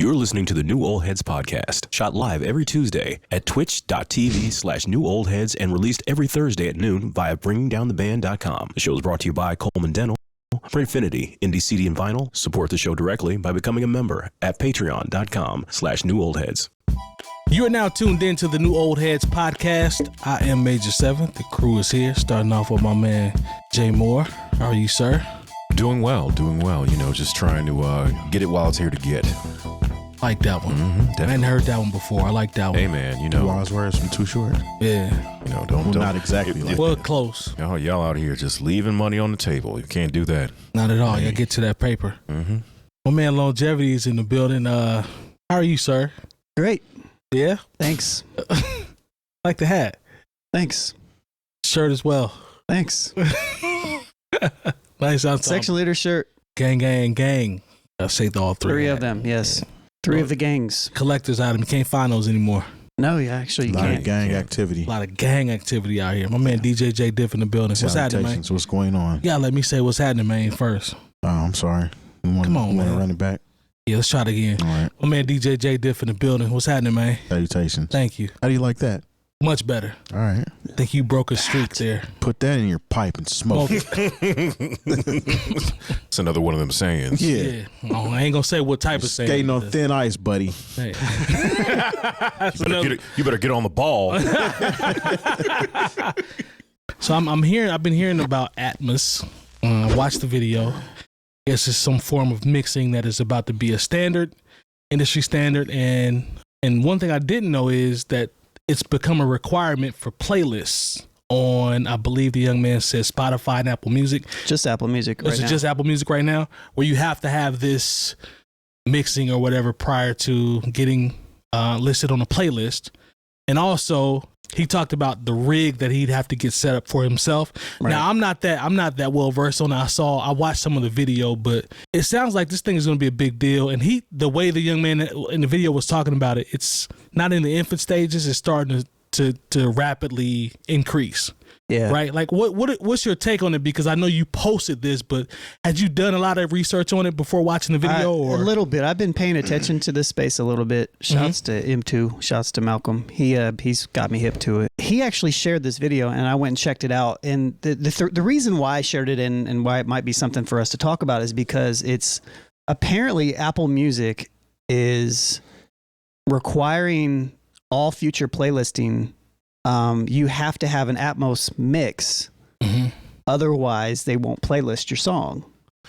You're listening to the New Old Heads podcast, shot live every Tuesday at twitch.tv/newoldheads and released every Thursday at noon via bringingdowntheband.com. The show is brought to you by Coleman Dental, Printfinity, Indie CD and Vinyl. Support the show directly by becoming a member at patreon.com/newoldheads. You are now tuned in to the New Old Heads podcast. I am Major 7. The crew is here, starting off with my man, Jay Moore. How are you, sir? Doing well. You know, just trying to get it while it's here to get. Like that one. Definitely. I hadn't heard that one before. I like that one. Hey, man, you know. 2 hours words from Too Short. Yeah. You know, don't. Not exactly like Well, that. close. Y'all out here just leaving money on the table. You can't do that. Not at all. You gotta get to that paper. Mm-hmm. My man, Lonegevity, is in the building. How are you, sir? Great. Yeah? Thanks. Like the hat. Thanks. Shirt as well. Thanks. Nice outside. Section leader shirt. Gang. I'll say all three. 3 of them, yes. 3 of the gangs. Collector's item. You can't find those anymore. No, yeah, actually A you lot can't. of gang activity. A lot of gang activity out here. My man DJ Jay Diff in the building. What's happening, man? Salutations. What's going on? You gotta let me say what's happening, man, first. Oh, I'm sorry. Come on, you want man. to run it back? Yeah, let's try it again. All right. My man DJ Jay Diff in the building. What's happening, man? Salutations. Thank you. How do you like that? Much better. All right. I think you broke a streak there. Put that in your pipe and smoke it. It's another one of them sayings. Yeah. Oh, I ain't gonna say what type of saying. Skating on thin ice, buddy. Hey. You better get on the ball. So I'm hearing. I've been hearing about Atmos. I watched the video. Guess it's some form of mixing that is about to be a standard, industry standard. And one thing I didn't know is that it's become a requirement for playlists on, I believe the young man said, Spotify and Apple Music. Just Apple Music right Is it now. just Apple Music right now? Where you have to have this mixing or whatever prior to getting listed on a playlist. And also, he talked about the rig that he'd have to get set up for himself. Right. Now, I'm not that well versed on it. I watched some of the video, but it sounds like this thing is going to be a big deal. And the way the young man in the video was talking about it, it's not in the infant stages. It's starting to rapidly increase. Yeah. Right. Like what's your take on it? Because I know you posted this, but had you done a lot of research on it before watching the video? A little bit. I've been paying attention to this space a little bit. Shouts to M2. Shouts to Malcolm. He's got me hip to it. He actually shared this video and I went and checked it out. And the reason why I shared it and why it might be something for us to talk about is because it's apparently Apple Music is requiring all future playlisting. You have to have an Atmos mix. Otherwise, they won't playlist your song.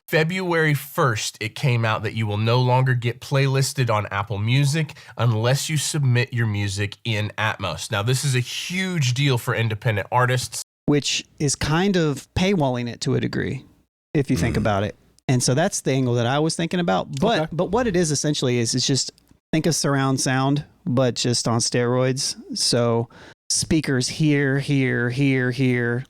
February 1st, it came out that you will no longer get playlisted on Apple Music unless you submit your music in Atmos. Now, this is a huge deal for independent artists. Which is kind of paywalling it to a degree, if you think about it. And so that's the angle that I was thinking about. But what it is essentially is it's just think of surround sound, but just on steroids. So speakers here,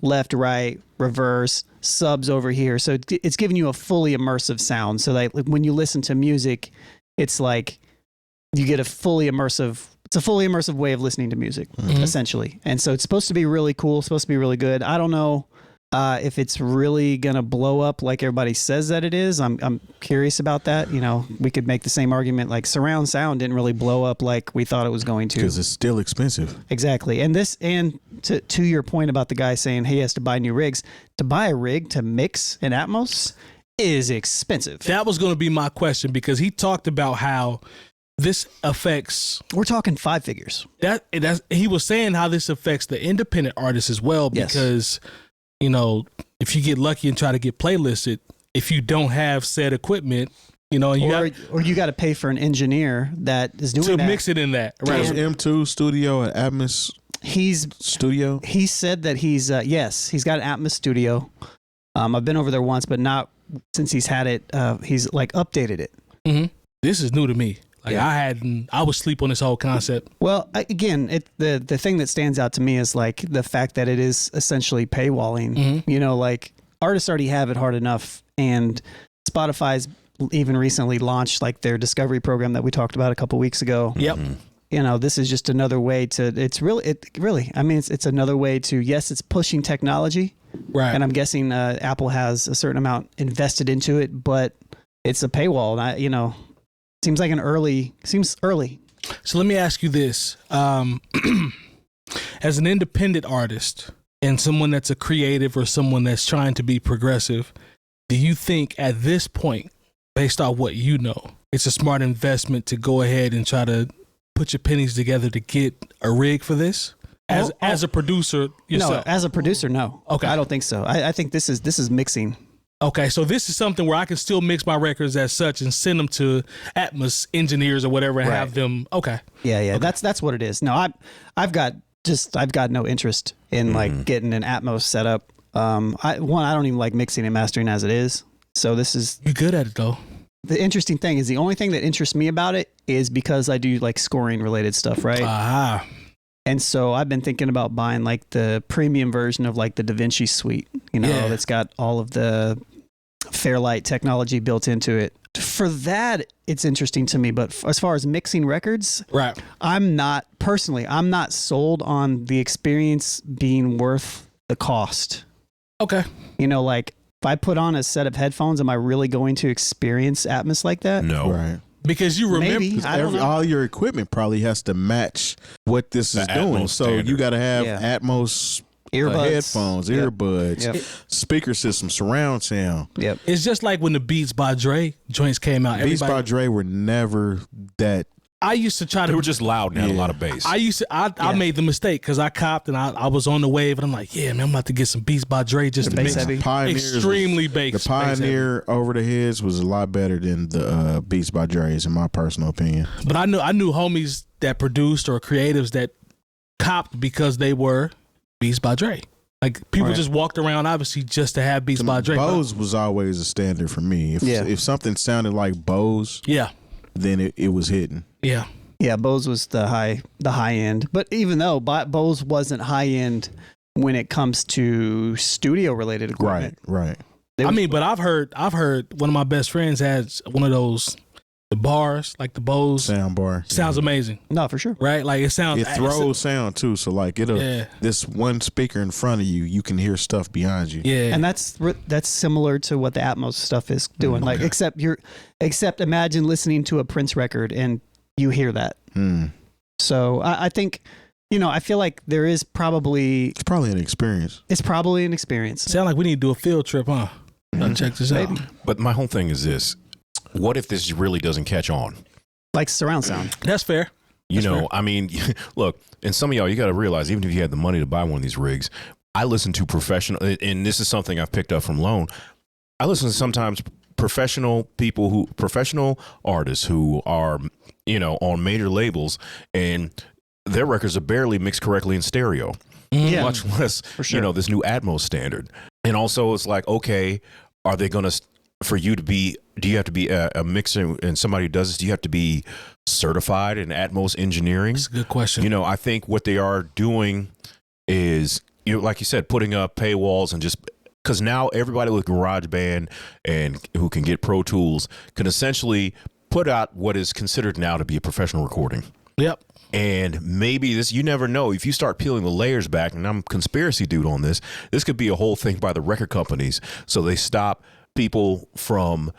left, right, reverse, subs over here. So it's giving you a fully immersive sound. So like when you listen to music, it's like you get it's a fully immersive way of listening to music, essentially. And so it's supposed to be really cool, supposed to be really good. I don't know if it's really going to blow up like everybody says that it is. I'm curious about that. You know, we could make the same argument like surround sound didn't really blow up like we thought it was going to. Because it's still expensive. Exactly. And to your point about the guy saying he has to buy new rigs, to buy a rig to mix in Atmos is expensive. That was going to be my question because he talked about how this affects. We're talking 5 figures. He was saying how this affects the independent artists as well because, you know, if you get lucky and try to get playlisted, if you don't have said equipment, you know, or you got to pay for an engineer that is doing to that. mix it in that. Right. Right. M2 Studio at Atmos Studio. He said that he's got an Atmos Studio. I've been over there once, but not since he's had it. He's like updated it. Mm-hmm. This is new to me. Like I was asleep on this whole concept. Well, again, the thing that stands out to me is like the fact that it is essentially paywalling. You know, like artists already have it hard enough, and Spotify's even recently launched like their discovery program that we talked about a couple weeks ago. Yep. You know, this is just another way to. It's another way to. Yes, it's pushing technology, Right. and I'm guessing Apple has a certain amount invested into it, but it's a paywall. And Seems early. So let me ask you this. As an independent artist and someone that's a creative or someone that's trying to be progressive, do you think at this point, based on what you know, it's a smart investment to go ahead and try to put your pennies together to get a rig for this? As a producer yourself? No, as a producer, no. Okay. I don't think so. I think this is mixing. Okay, so this is something where I can still mix my records as such and send them to Atmos engineers or whatever and have them. Okay. Yeah. Okay. That's what it is. No, I've got no interest in like getting an Atmos set up. I don't even like mixing and mastering as it is. So this is. You're good at it though. The interesting thing is the only thing that interests me about it is because I do like scoring related stuff, right? Ah. And so I've been thinking about buying like the premium version of like the DaVinci Suite, that's got all of the Fairlight technology built into it. For that, it's interesting to me. But as far as mixing records, right, I'm not sold on the experience being worth the cost. Okay. Like if I put on a set of headphones, am I really going to experience Atmos like that? No. Right. Because you remember, Maybe. I don't know. All your equipment probably has to match what this is doing. Atmos So standard. you got to have Atmos Earbuds. headphones, Yep. earbuds, Yep. speaker system, surround sound. Yep. it's just like when the Beats by Dre joints came out. Beats by Dre were never that. I used to try to. They were just loud and had a lot of bass. I made the mistake because I copped and I was on the wave and I'm like, yeah, man, I'm about to get some Beats by Dre just to bass mix heavy. Pioneers extremely bass. The Pioneer over the heads was a lot better than the Beats by Dre's, in my personal opinion. But I knew homies that produced or creatives that copped because they were Beats by Dre. Like people just walked around obviously just to have Beats by Dre. Bose was always a standard for me. If something sounded like Bose, then it was hitting. Yeah. Yeah, Bose was the high end. But even though Bose wasn't high end when it comes to studio related equipment. Right. But I've heard one of my best friends has one of those the bars, like the Bose sound bar. Sounds amazing. No, for sure. Right? Like it sounds. It throws sound too. So like this one speaker in front of you, you can hear stuff behind you. Yeah. And that's similar to what the Atmos stuff is doing. Like except imagine listening to a Prince record and you hear that. So I think, I feel like there is probably. It's probably an experience. Sound like we need to do a field trip, huh? Check this out. But my whole thing is this. What if this really doesn't catch on? Like surround sound. That's fair. I mean, look, and some of y'all, you got to realize, even if you had the money to buy one of these rigs, I listen to professional, and this is something I've picked up from Lone. I listen to sometimes professional artists who are, on major labels, and their records are barely mixed correctly in stereo. Yeah. Much less, sure. This new Atmos standard. And also it's like, okay, are they going to, for you to be, do you have to be a mixer and somebody who does this, do you have to be certified in Atmos engineering? That's a good question. I think what they are doing is, like you said, putting up paywalls and just, because now everybody with GarageBand and who can get Pro Tools can essentially put out what is considered now to be a professional recording. Yep. And maybe this, you never know, if you start peeling the layers back, and I'm a conspiracy dude on this could be a whole thing by the record companies. So they stop people from,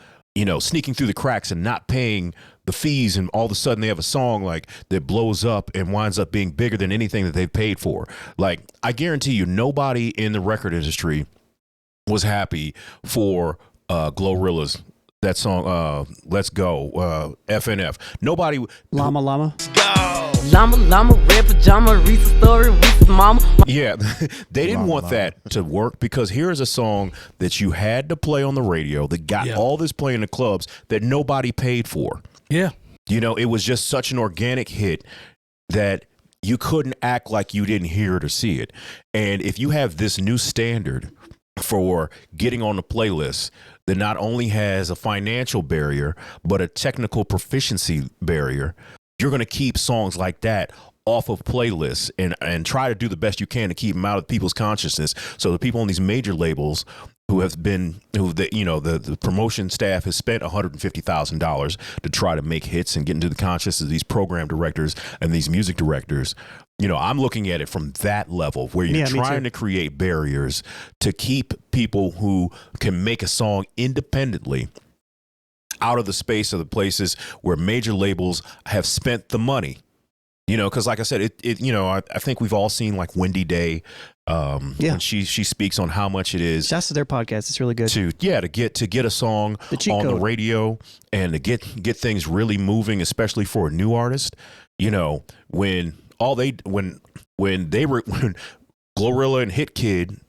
sneaking through the cracks and not paying the fees, and all of a sudden they have a song like that blows up and winds up being bigger than anything that they've paid for. Like, I guarantee you, nobody in the record industry was happy for Glorilla's that song, Let's Go, FNF. Nobody. Llama. Llama, red pajama, Reese's story, Reese's mama. Yeah, they didn't want that to work, because here is a song that you had to play on the radio that got all this play in the clubs that nobody paid for. Yeah. It was just such an organic hit that you couldn't act like you didn't hear it or see it. And if you have this new standard for getting on the playlist that not only has a financial barrier, but a technical proficiency barrier, you're going to keep songs like that off of playlists and try to do the best you can to keep them out of people's consciousness. So the people on these major labels the promotion staff has spent $150,000 to try to make hits and get into the consciousness of these program directors and these music directors. I'm looking at it from that level where you're trying to create barriers to keep people who can make a song independently out of the space of the places where major labels have spent the money. You know, because like I said, I think we've all seen like Wendy Day. When she speaks on how much it is. Shouts to their podcast. It's really good. To get a song on the radio and to get things really moving, especially for a new artist. You know, when Glorilla and Hit Kid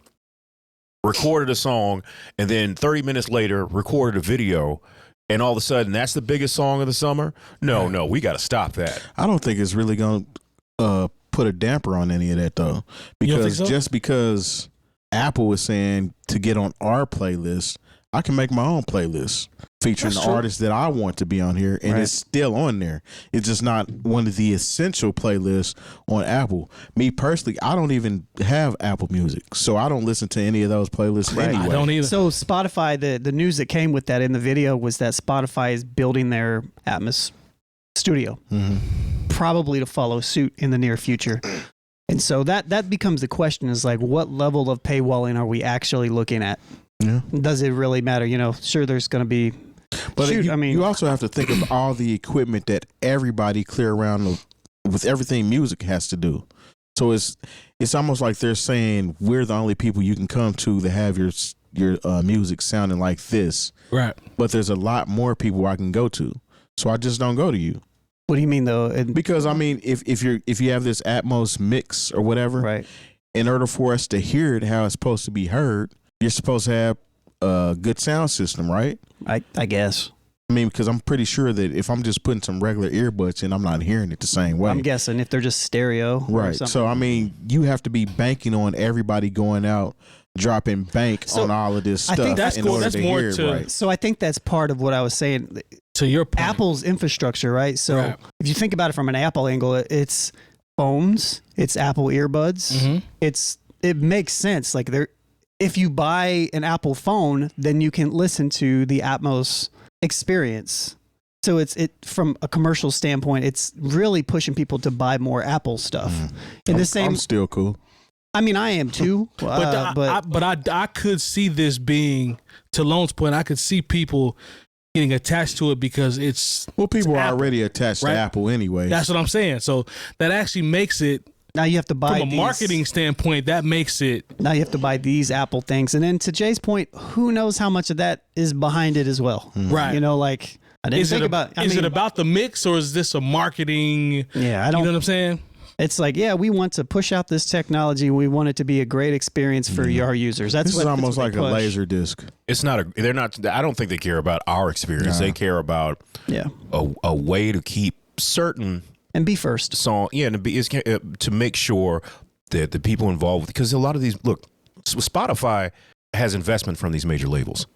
recorded a song and then 30 minutes later recorded a video, and all of a sudden that's the biggest song of the summer. No, we got to stop that. I don't think it's really going to put a damper on any of that though, because just because Apple is saying to get on our playlist, I can make my own playlist featuring the artists that I want to be on here, and it's still on there. It's just not one of the essential playlists on Apple. Me personally, I don't even have Apple Music, so I don't listen to any of those playlists anyway. I don't either. So Spotify, the news that came with that in the video was that Spotify is building their Atmos studio, probably to follow suit in the near future. And so that becomes the question, is like, what level of paywalling are we actually looking at? Yeah. Does it really matter? You know, sure, there's going to be. But you also have to think of all the equipment that everybody clear around with everything music has to do. So it's almost like they're saying we're the only people you can come to have your music sounding like this. Right. But there's a lot more people I can go to. So I just don't go to you. What do you mean though? Because I mean, if you have this Atmos mix or whatever, right? In order for us to hear it how it's supposed to be heard, you're supposed to have a good sound system, right? I guess. I mean, because I'm pretty sure that if I'm just putting some regular earbuds in, I'm not hearing it the same way. I'm guessing if they're just stereo. Right. So, I mean, you have to be banking on everybody going out, dropping bank on all of this stuff. I think that's in cool. order That's to more hear it to. right. So I think that's part of what I was saying. To your point. Apple's infrastructure, right? So if you think about it from an Apple angle, it's phones, it's Apple earbuds. It makes sense. Like if you buy an Apple phone, then you can listen to the Atmos experience. So it from a commercial standpoint, it's really pushing people to buy more Apple stuff. I'm still cool. I mean, I am too. But I could see this being, to Lone's point, I could see people getting attached to it because people are already attached to Apple anyway. That's what I'm saying. So that actually makes it. Now you have to buy from a marketing standpoint. That makes it. Now you have to buy these Apple things, and then to Jay's point, who knows how much of that is behind it as well? Right. You know, like I didn't think about. Is it about the mix, or is this a marketing? Yeah, I don't. You know what I'm saying? It's like, we want to push out this technology. We want it to be a great experience for our users. This is almost like a laser disc. It's not they're not. I don't think they care about our experience. They care about a way to keep certain. And be first. Song, to make sure that the people involved, because a lot of these, Spotify has investment from these major labels.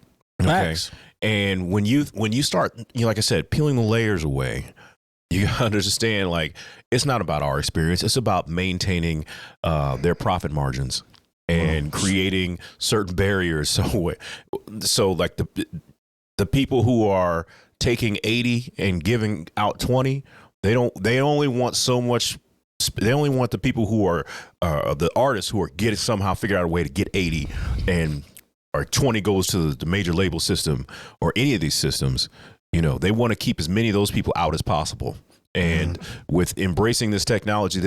Okay. Facts. And when you start, like I said, peeling the layers away, you gotta understand, like, it's not about our experience. It's about maintaining their profit margins and creating certain barriers. So like the people who are taking 80 and giving out 20. They only want so much. They only want the people who are the artists who are somehow figure out a way to get 80, or 20 goes to the major label system or any of these systems. You know, they want to keep as many of those people out as possible. And with embracing this technology,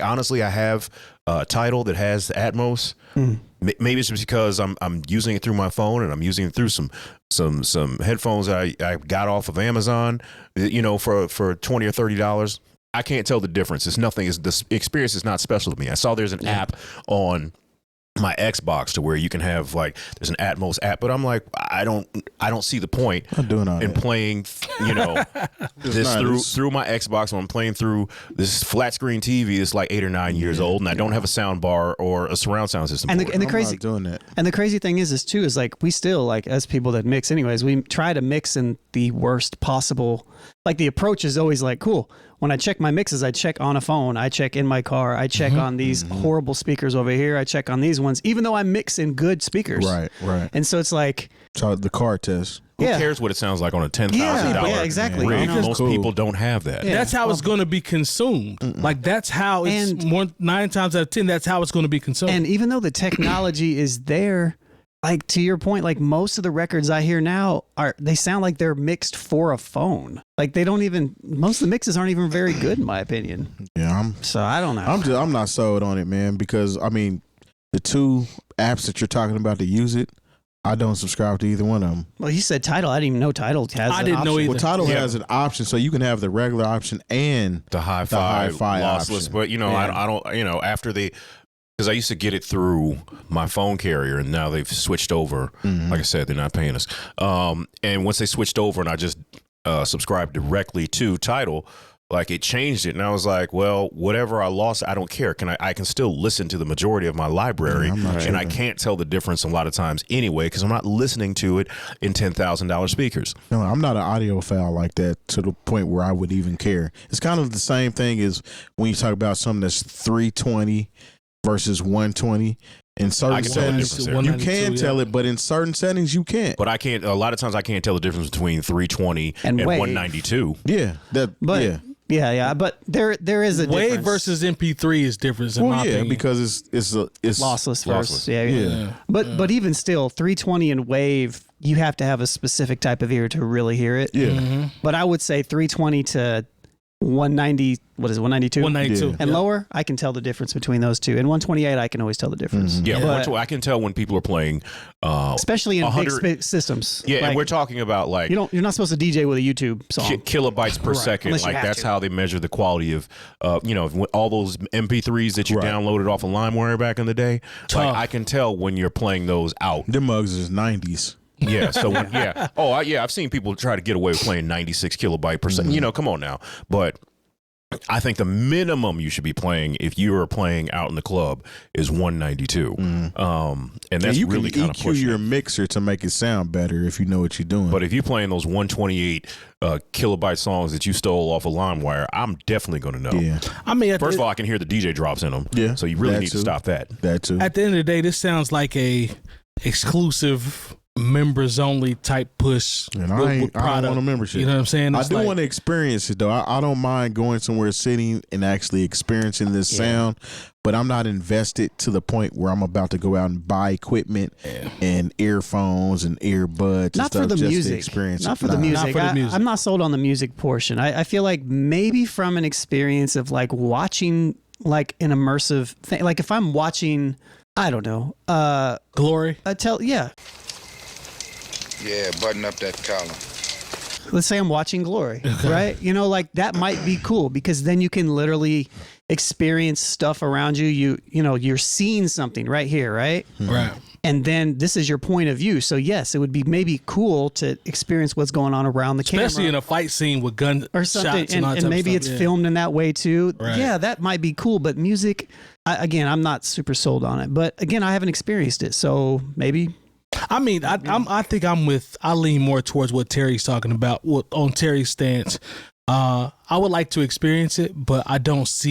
honestly, I have a Tidal that has Atmos. Maybe it's just because I'm using it through my phone, and I'm using it through some headphones that I got off of Amazon, for $20 or $30. I can't tell the difference. It's nothing. The experience is not special to me. I saw there's an app on my Xbox to where you can have there's an Atmos app, but I'm like, I don't see the point in playing this through my Xbox when I'm playing through this flat screen TV that's like 8 or 9 years old, and I don't have a sound bar or a surround sound system. And the crazy doing that. And the crazy thing is we still, as people that mix anyways, we try to mix in the worst possible. Like, the approach is always like, cool. When I check my mixes, I check on a phone, I check in my car, I check on these horrible speakers over here, I check on these ones, even though I mix in good speakers. Right. And so it's like, the car test. Who cares what it sounds like on a $10,000 yeah, exactly. rig? Most people don't have that. Yeah. That's how it's going to be consumed. Like, that's how it's 9 times out of 10. That's how it's going to be consumed. And even though the technology is there, like to your point, like most of the records I hear now they sound like they're mixed for a phone. Like they don't even, most of the mixes aren't even very good in my opinion. Yeah, so I don't know. I'm not sold on it, man, because I mean, the two apps that you're talking about to use it, I don't subscribe to either one of them. Well, you said Tidal. I didn't even know Tidal has. I didn't know either. Well, Tidal has an option, so you can have the regular option and the hi-fi lossless. option. But I don't. After because I used to get it through my phone carrier, and now they've switched over. Like I said, they're not paying us. And once they switched over, and I just subscribed directly to Tidal. Like it changed it, and I was like, "Well, whatever I lost, I don't care. I can still listen to the majority of my library, and I can't tell the difference a lot of times anyway because I'm not listening to it in $10,000 speakers." No, I'm not an audiophile like that to the point where I would even care. It's kind of the same thing as when you talk about something that's 320 versus 120. In certain settings, you can tell it, but in certain settings, you can't. But I can't. A lot of times, I can't tell the difference between 320 and 192. Yeah, Yeah, but there is a Wave difference. versus MP3 is different. In my opinion. because it's lossless versus lossless. But even still, 320 and Wave, you have to have a specific type of ear to really hear it. Yeah. But I would say 320 to 190, what is it, 192? 192. And lower, I can tell the difference between those two. And 128, I can always tell the difference. Yeah, But- I can tell when people are playing, especially in 100 big systems. Yeah, Like, and we're talking about like you're not supposed to DJ with a YouTube song. kilobytes per second. Unless you Like have that's to. how they measure the quality of, all those MP3s that you downloaded off of LimeWire back in the day. Like I can tell when you're playing those out. Them mugs is 90s. Yeah. So I've seen people try to get away with playing 96 kilobyte per second. Come on now, but. I think the minimum you should be playing if you are playing out in the club is 192. And that's you really can kind of EQ pushing your it. mixer to make it sound better if you know what you're doing. But if you're playing those 128 kilobyte songs that you stole off of LimeWire, I'm definitely going to know. Yeah. I mean, First of all, I can hear the DJ drops in them. Yeah, So you really that need to too. stop that. That too. at the end of the day, this sounds like a exclusive members only type push. And I don't want a membership. You know what I'm saying? I It's do like- want to experience it though. I don't mind going somewhere, sitting and actually experiencing this sound, but I'm not invested to the point where I'm about to go out and buy equipment and earphones and earbuds. and Not for stuff the just to music. experience Not it. for the Nah. music. Not for the music. I'm not sold on the music portion. I feel like maybe from an experience of like watching like an immersive thing. Like if I'm watching, I don't know, Glory. Yeah, button up that collar. let's say I'm watching Glory, right? Like that might be cool because then you can literally experience stuff around you. You're seeing something right here, right? Right. And then this is your point of view. So yes, it would be maybe cool to experience what's going on around the Especially camera. in a fight scene with gun Or something, shots and, all that and type maybe of it's stuff. filmed in that way too. Right. Yeah, that might be cool. But music, again, I'm not super sold on it. But again, I haven't experienced it, so maybe. I mean, I think I lean more towards what Terry's talking about. On Terry's stance, I would like to experience it, but I just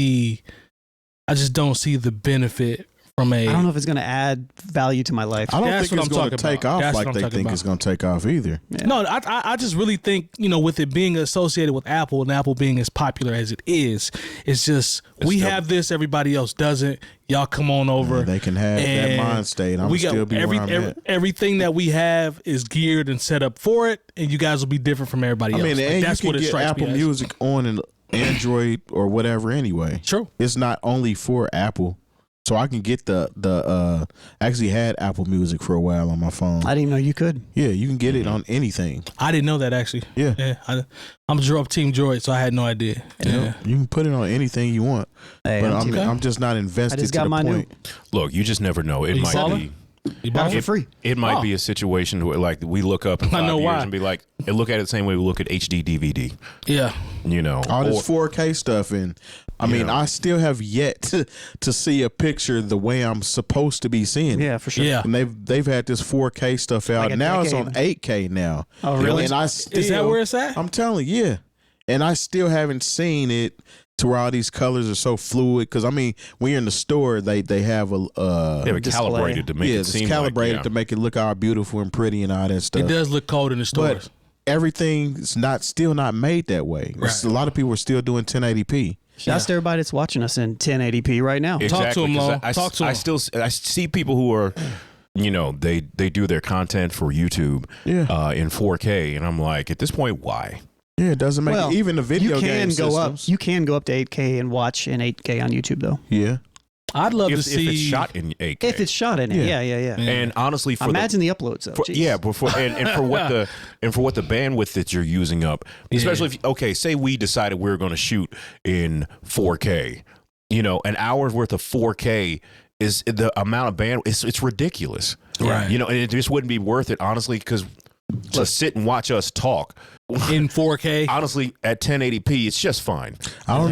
don't see the benefit from a. I don't know if it's going to add value to my life. I don't That's think what it's I'm going to talking take about. off That's like what I'm they talking think about. it's going to take off either. No, I just really think, with it being associated with Apple and Apple being as popular as it is, it's just we have this, everybody else doesn't. Y'all come on over. They can have that and mind state. I'm we still got be where I'm at. everything that we have is geared and set up for it, and you guys will be different from everybody I else. mean, Like, and that's you what can it get strikes Apple me as. Music on an Android or whatever anyway. True. It's not only for Apple. So I can get I actually had Apple Music for a while on my phone. I didn't know you could. Yeah, you can get it on anything. I didn't know that actually. Yeah. I'm Team Droid, so I had no idea. Yeah. You can put it on anything you want. Hey, But I'm I'm just not invested I just to got the mine point. Look, you just never know. It You might follow? be. You got bought it for it? free. It might be a situation where, like, we look up in 5 I know years why. and be like, and look at it the same way we look at HD DVD. Yeah. All this 4K stuff, and I mean, I still have yet to see a picture the way I'm supposed to be seeing it. Yeah, for sure. Yeah. And they've had this 4K stuff out. Like a Now it's decade. on 8K now. Oh, really? And I still, Is that where it's at? I'm telling you, yeah. And I still haven't seen it to where all these colors are so fluid. Because I mean, when you're in the store, they have They have it display. calibrated to make it it's seem calibrated like, to make it look all beautiful and pretty and all that stuff. It does look cold in the stores. But everything's still not made that way. Right. A lot of people are still doing 1080p. Shouts to everybody that's watching us in 1080p right now. Exactly, Talk to him, 'cause Lo. Talk to him. I see people who are you know, they do their content for YouTube in 4K, and I'm like, at this point, why? Yeah, it doesn't make even the video game systems. You can go up to 8K and watch in 8K on YouTube though. Yeah. I'd love to see if it's shot in 8K. If it's shot in it, yeah. And honestly, imagine the uploads though. And for what the bandwidth that you're using up, especially if say we decided we were going to shoot in 4K, you know, an hour's worth of 4K is the amount of bandwidth. It's ridiculous, right? You know, and it just wouldn't be worth it, honestly, because to sit and watch us talk in 4K, honestly, at 1080p, it's just fine.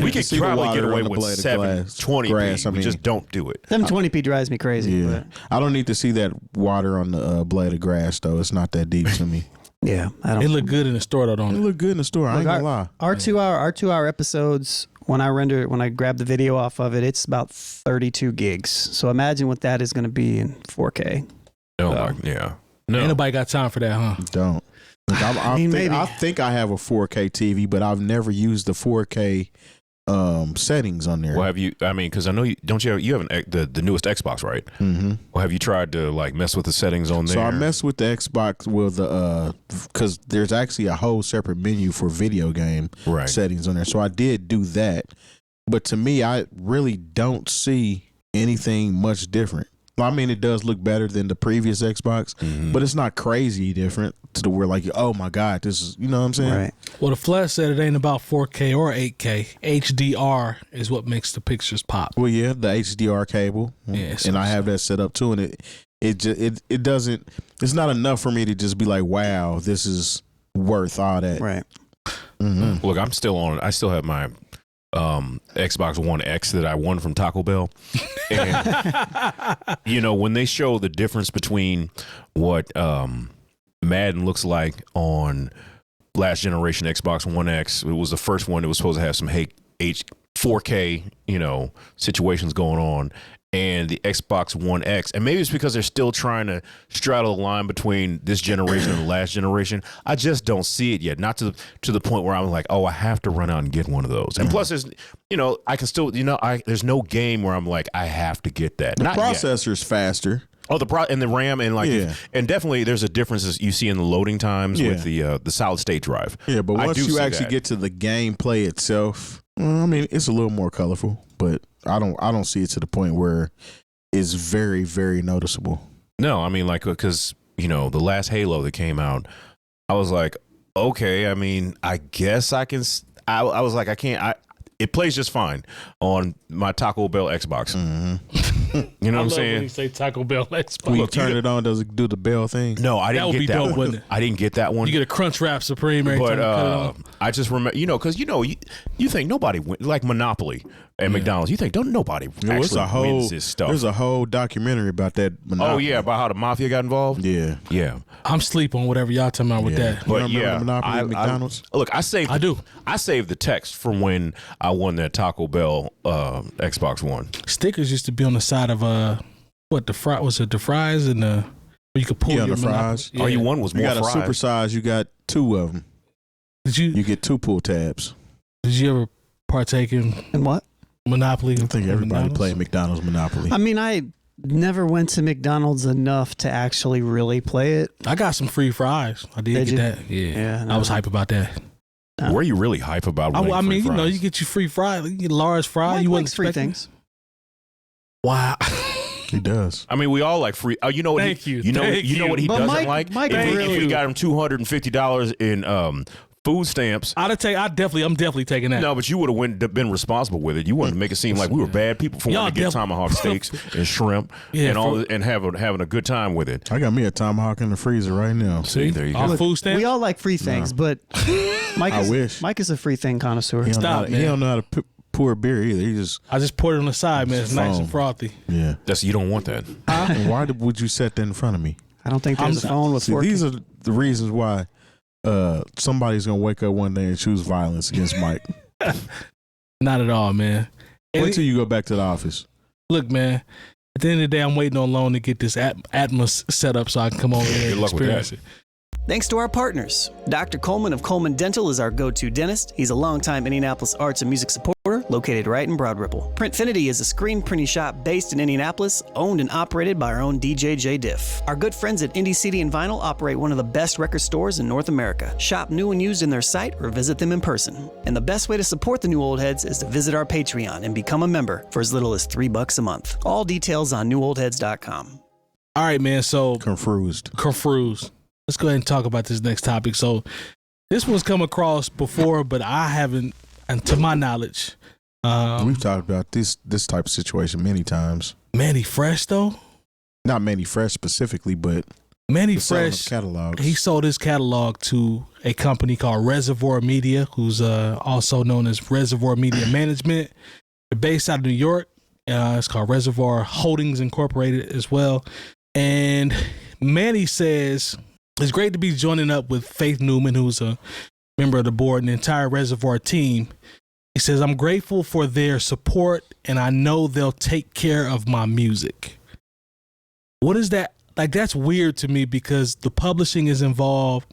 We could probably get away with 720p. We just don't do it. 720p drives me crazy. Yeah, I don't need to see that water on the blade of grass though. It's not that deep to me. Yeah, I don't. It look good in the store though, don't it? It look good in the store. I ain't gonna lie. Our 2-hour episodes, when I grab the video off of it, it's about 32 gigs. So imagine what that is going to be in 4K. No. Ain't nobody got time for that, huh? Don't. Look, I think I have a 4K TV, but I've never used the 4K settings on there. Well, have you? I mean, because I know you have the newest Xbox, right? Mm-hmm. Well, have you tried to like mess with the settings on there? So I messed with the Xbox with because there's actually a whole separate menu for video game settings on there. So I did do that, but to me, I really don't see anything much different. I mean, it does look better than the previous Xbox, but it's not crazy different to the where like, oh my God, this is, you know what I'm saying? Right. Well, the Flash said it ain't about 4K or 8K. HDR is what makes the pictures pop. Well, yeah, the HDR cable, and I have that set up too, and it doesn't. It's not enough for me to just be like, wow, this is worth all that. Right. Mm-hmm. Look, I still have my Xbox One X that I won from Taco Bell. And, you know, when they show the difference between what Madden looks like on last generation Xbox One X, it was the first one that was supposed to have some 4K, you know, situations going on, and the Xbox One X, and maybe it's because they're still trying to straddle the line between this generation and the last generation. I just don't see it yet. Not to the point where I'm like, oh, I have to run out and get one of those. And plus, there's, you know, I can still, you know, there's no game where I'm like, I have to get that. The processor's faster. Oh, and the RAM and and definitely there's a difference as you see in the loading times with the solid state drive. Yeah, but once you actually get to the gameplay itself, I mean, it's a little more colorful, but I don't see it to the point where it's very, very noticeable. No, I mean, like, because, you know, the last Halo that came out, I was like, okay, I mean, I guess I can. I was like, I can't. It plays just fine on my Taco Bell Xbox. Mm-hmm. You know what I'm saying? When you say Taco Bell Xbox. When you turn it on, does it do the bell thing? No, I didn't get that one. Wouldn't it? I didn't get that one. You get a Crunch Wrap Supreme every time you cut it on. I just remember, you know, because you know, you think nobody like Monopoly at McDonald's. You think nobody actually wins this stuff. There's a whole documentary about that Monopoly. Oh yeah, about how the mafia got involved. Yeah. I'm sleep on whatever y'all talking about with that. But you remember Monopoly at McDonald's? Look, I saved the text from when I won that Taco Bell Xbox One. Stickers used to be on the side of the fries and the where you could pull your the fries. All you won was more fries. You got a supersize. You got two of them. You get two pull tabs. Did you ever partake in what? Monopoly? I think everybody played McDonald's Monopoly. I mean, I never went to McDonald's enough to actually really play it. I got some free fries. I did get that. Yeah, I was hype about that. Were you really hype about? I mean, you know, you get your free fries, you get large fries. You like free things. Wow. He does. I mean, we all like free. You know what? You know what he doesn't like. If we got him $250 in food stamps, I'm definitely taking that. No, but you would have been responsible with it. You wanted to make it seem like we were bad people for wanting to get tomahawk steaks and shrimp and having a good time with it. I got me a tomahawk in the freezer right now. See, there you go. Food stamps. We all like free things, but Mike is a free thing connoisseur. He don't know how to pour beer either. I just poured it on the side, man. It's nice and frothy. Yeah, you don't want that. And why would you set that in front of me? I don't think there's a phone with. These are the reasons why somebody's gonna wake up one day and choose violence against Mike. Not at all, man. Wait till you go back to the office. Look, man. At the end of the day, I'm waiting on Lone to get this Atmos set up so I can come over here and experience it. Thanks to our partners. Dr. Coleman of Coleman Dental is our go-to dentist. He's a longtime Indianapolis arts and music supporter Store, located right in Broad Ripple. Printfinity is a screen printing shop based in Indianapolis, owned and operated by our own DJ Jay Diff. Our good friends at Indie CD and Vinyl operate one of the best record stores in North America. Shop new and used in their site or visit them in person. And the best way to support the New Old Heads is to visit our Patreon and become a member for as little as $3 a month. All details on newoldheads.com. All right, man. So Confused. Let's go ahead and talk about this next topic. So this one's come across before, but I haven't, and to my knowledge, we've talked about this type of situation many times. Mannie Fresh, though? Not Mannie Fresh specifically, but Mannie Fresh, catalogs. He sold his catalog to a company called Reservoir Media, who's also known as Reservoir Media Management. They're based out of New York. It's called Reservoir Holdings Incorporated as well. And Mannie says it's great to be joining up with Faith Newman, who's a member of the board and the entire Reservoir team. He says, I'm grateful for their support and I know they'll take care of my music. What is that? Like, that's weird to me because the publishing is involved.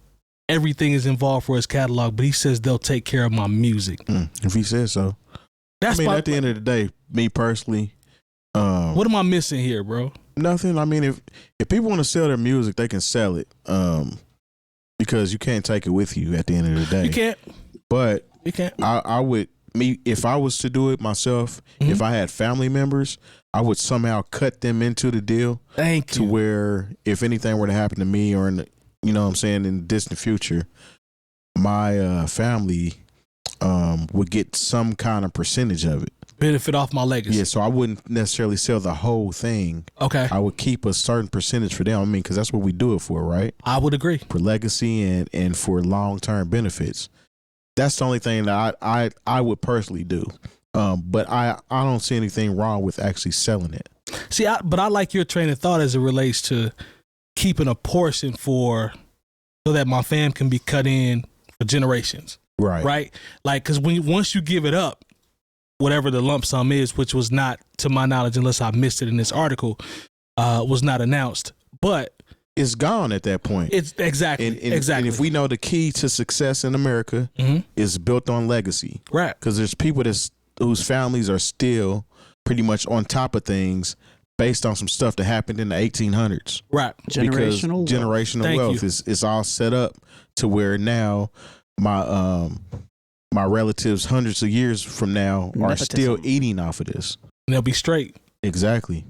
Everything is involved for his catalog, but he says they'll take care of my music. If he says so. At the end of the day, me personally. What am I missing here, bro? Nothing. I mean, if people want to sell their music, they can sell it. Because you can't take it with you at the end of the day. You can't. But you can't. I would, if I was to do it myself, if I had family members, I would somehow cut them into the deal. Thank you. To where if anything were to happen to me or in the, you know what I'm saying, in the distant future, my family would get some kind of percentage of it. Benefit off my legacy. Yeah, so I wouldn't necessarily sell the whole thing. Okay. I would keep a certain percentage for them. I mean, because that's what we do it for, right? I would agree. For legacy and for long-term benefits. That's the only thing that I would personally do. But I don't see anything wrong with actually selling it. See, but I like your train of thought as it relates to keeping a portion so that my fam can be cut in for generations. Right. Right? Like, because once you give it up, whatever the lump sum is, which was not, to my knowledge, unless I missed it in this article, was not announced. But it's gone at that point. It's exactly. And if we know the key to success in America is built on legacy. Right. Because there's people whose families are still pretty much on top of things based on some stuff that happened in the 1800s. Right. Generational wealth is all set up to where now my relatives hundreds of years from now are still eating off of this. And they'll be straight. Exactly.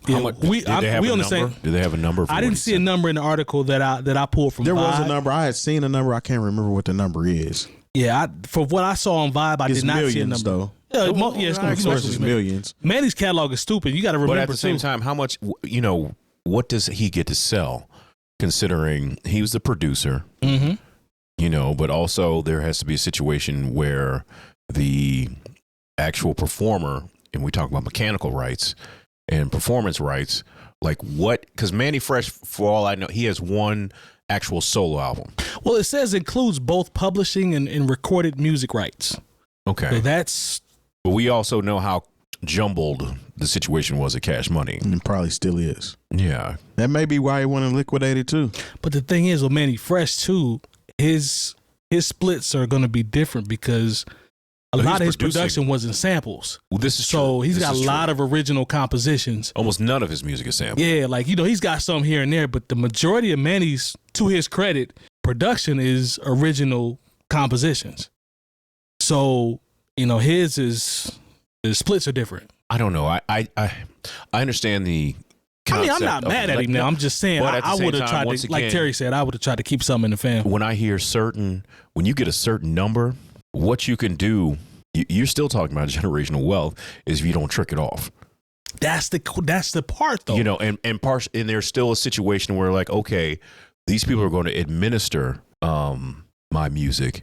Yeah, How much, did they have a number? Do they have a number? I didn't see a number in the article that I pulled from. There Vibe. was a number. I had seen a number. I can't remember what the number is. Yeah, for what I saw on Vibe, I did not see a number. Though. Yeah, it's going to be millions. Manny's catalog is stupid. You got to remember. But at the same time, how much? What does he get to sell? Considering he was the producer, but also there has to be a situation where the actual performer, and we talk about mechanical rights and performance rights, like what? Because Mannie Fresh, for all I know, he has one actual solo album. Well, it says includes both publishing and recorded music rights. Okay, so but we also know how jumbled the situation was at Cash Money. And it probably still is. Yeah, that may be why he wanted to liquidate it too. But the thing is, with Mannie Fresh too, his splits are going to be different because a lot of his production was in samples. Well, this is so he's got a lot of original compositions. Almost none of his music is sampled. Yeah, like he's got some here and there, but the majority of Manny's, to his credit, production is original compositions. So his splits are different. I don't know. I understand the concept. I'm not mad at him now. I'm just saying I would have tried to, like Terry said, I would have tried to keep some in the family. When I hear when you get a certain number, what you can do, you're still talking about generational wealth, is if you don't trick it off. That's the part though. And there's still a situation where like, okay, these people are going to administer my music.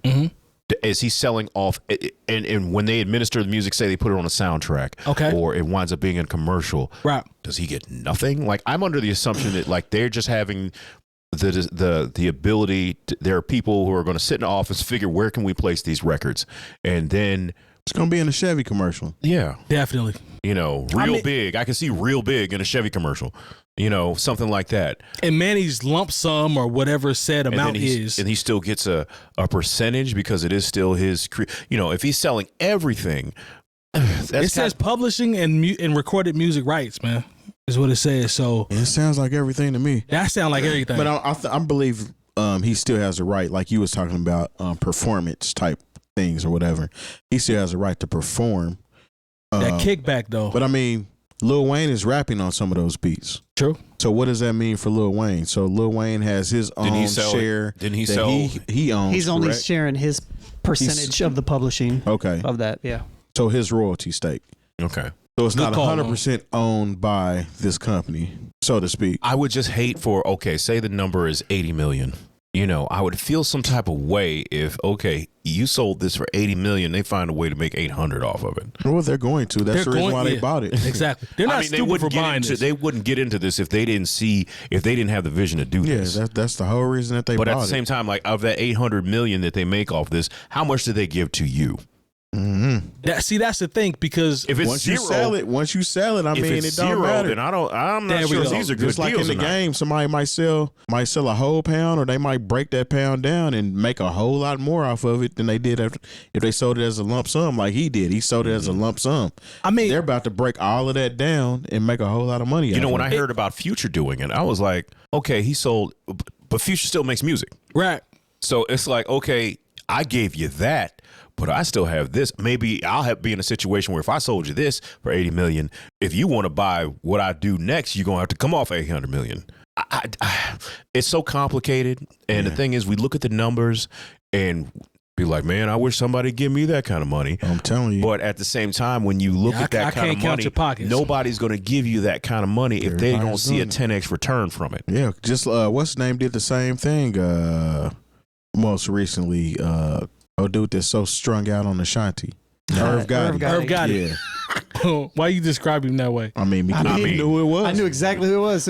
Is he selling off? And when they administer the music, say they put it on a soundtrack, okay, or it winds up being a commercial, right? Does he get nothing? Like, I'm under the assumption that like they're just having the ability. There are people who are going to sit in the office, figure where can we place these records, and then it's going to be in a Chevy commercial. Yeah, definitely. Big. I can see real big in a Chevy commercial. Something like that. And Manny's lump sum or whatever said amount is. And he still gets a percentage because it is still his, if he's selling everything, it says publishing and recorded music rights, man. Is what it says. So it sounds like everything to me. That sounds like everything. But I believe he still has a right, like you was talking about, performance type things or whatever. He still has a right to perform. That kickback though. But I mean, Lil Wayne is rapping on some of those beats. True. So what does that mean for Lil Wayne? So Lil Wayne has his own share. Didn't he sell? He owns. He's only sharing his percentage of the publishing. Okay. Of that, yeah. So his royalty stake. Okay. So it's not 100% owned by this company, so to speak. I would just hate for, say the number is 80 million. You know, I would feel some type of way if, you sold this for 80 million, they find a way to make 800 off of it. Well, they're going to. That's the reason why they bought it. Exactly. They're not stupid for buying this. They wouldn't get into this if they didn't have the vision to do this. Yeah, that's the whole reason that they bought it. But at the same time, like of that 800 million that they make off this, how much do they give to you? Mm-hmm. That's the thing, because if it's once zero, you sell it, I mean, it don't matter. Then I'm not sure these are good Just like deals in the game, somebody might sell a whole pound, or they might break that pound down and make a whole lot more off of it than they did if they sold it as a lump sum, like he did. He sold it as a lump sum. I mean, they're about to break all of that down and make a whole lot of money. You know, when I heard about Future doing it, I was like, okay, he sold, but Future still makes music, right? So it's like, okay, I gave you that, but I still have this. Maybe I'll be in a situation where if I sold you this for 80 million, if you want to buy what I do next, you're going to have to come off 800 million. It's so complicated. And the thing is, we look at the numbers and be like, man, I wish somebody give me that kind of money. I'm telling you. But at the same time, when you look at that kind of money, nobody's going to give you that kind of money if they don't see a 10x return from it. Yeah. Just what's his name did the same thing most recently. Dude that's so strung out on Ashanti. 𝗏 Gotti. Yeah. Why you describe him that way? I mean, because he knew who it was. I knew exactly who it was.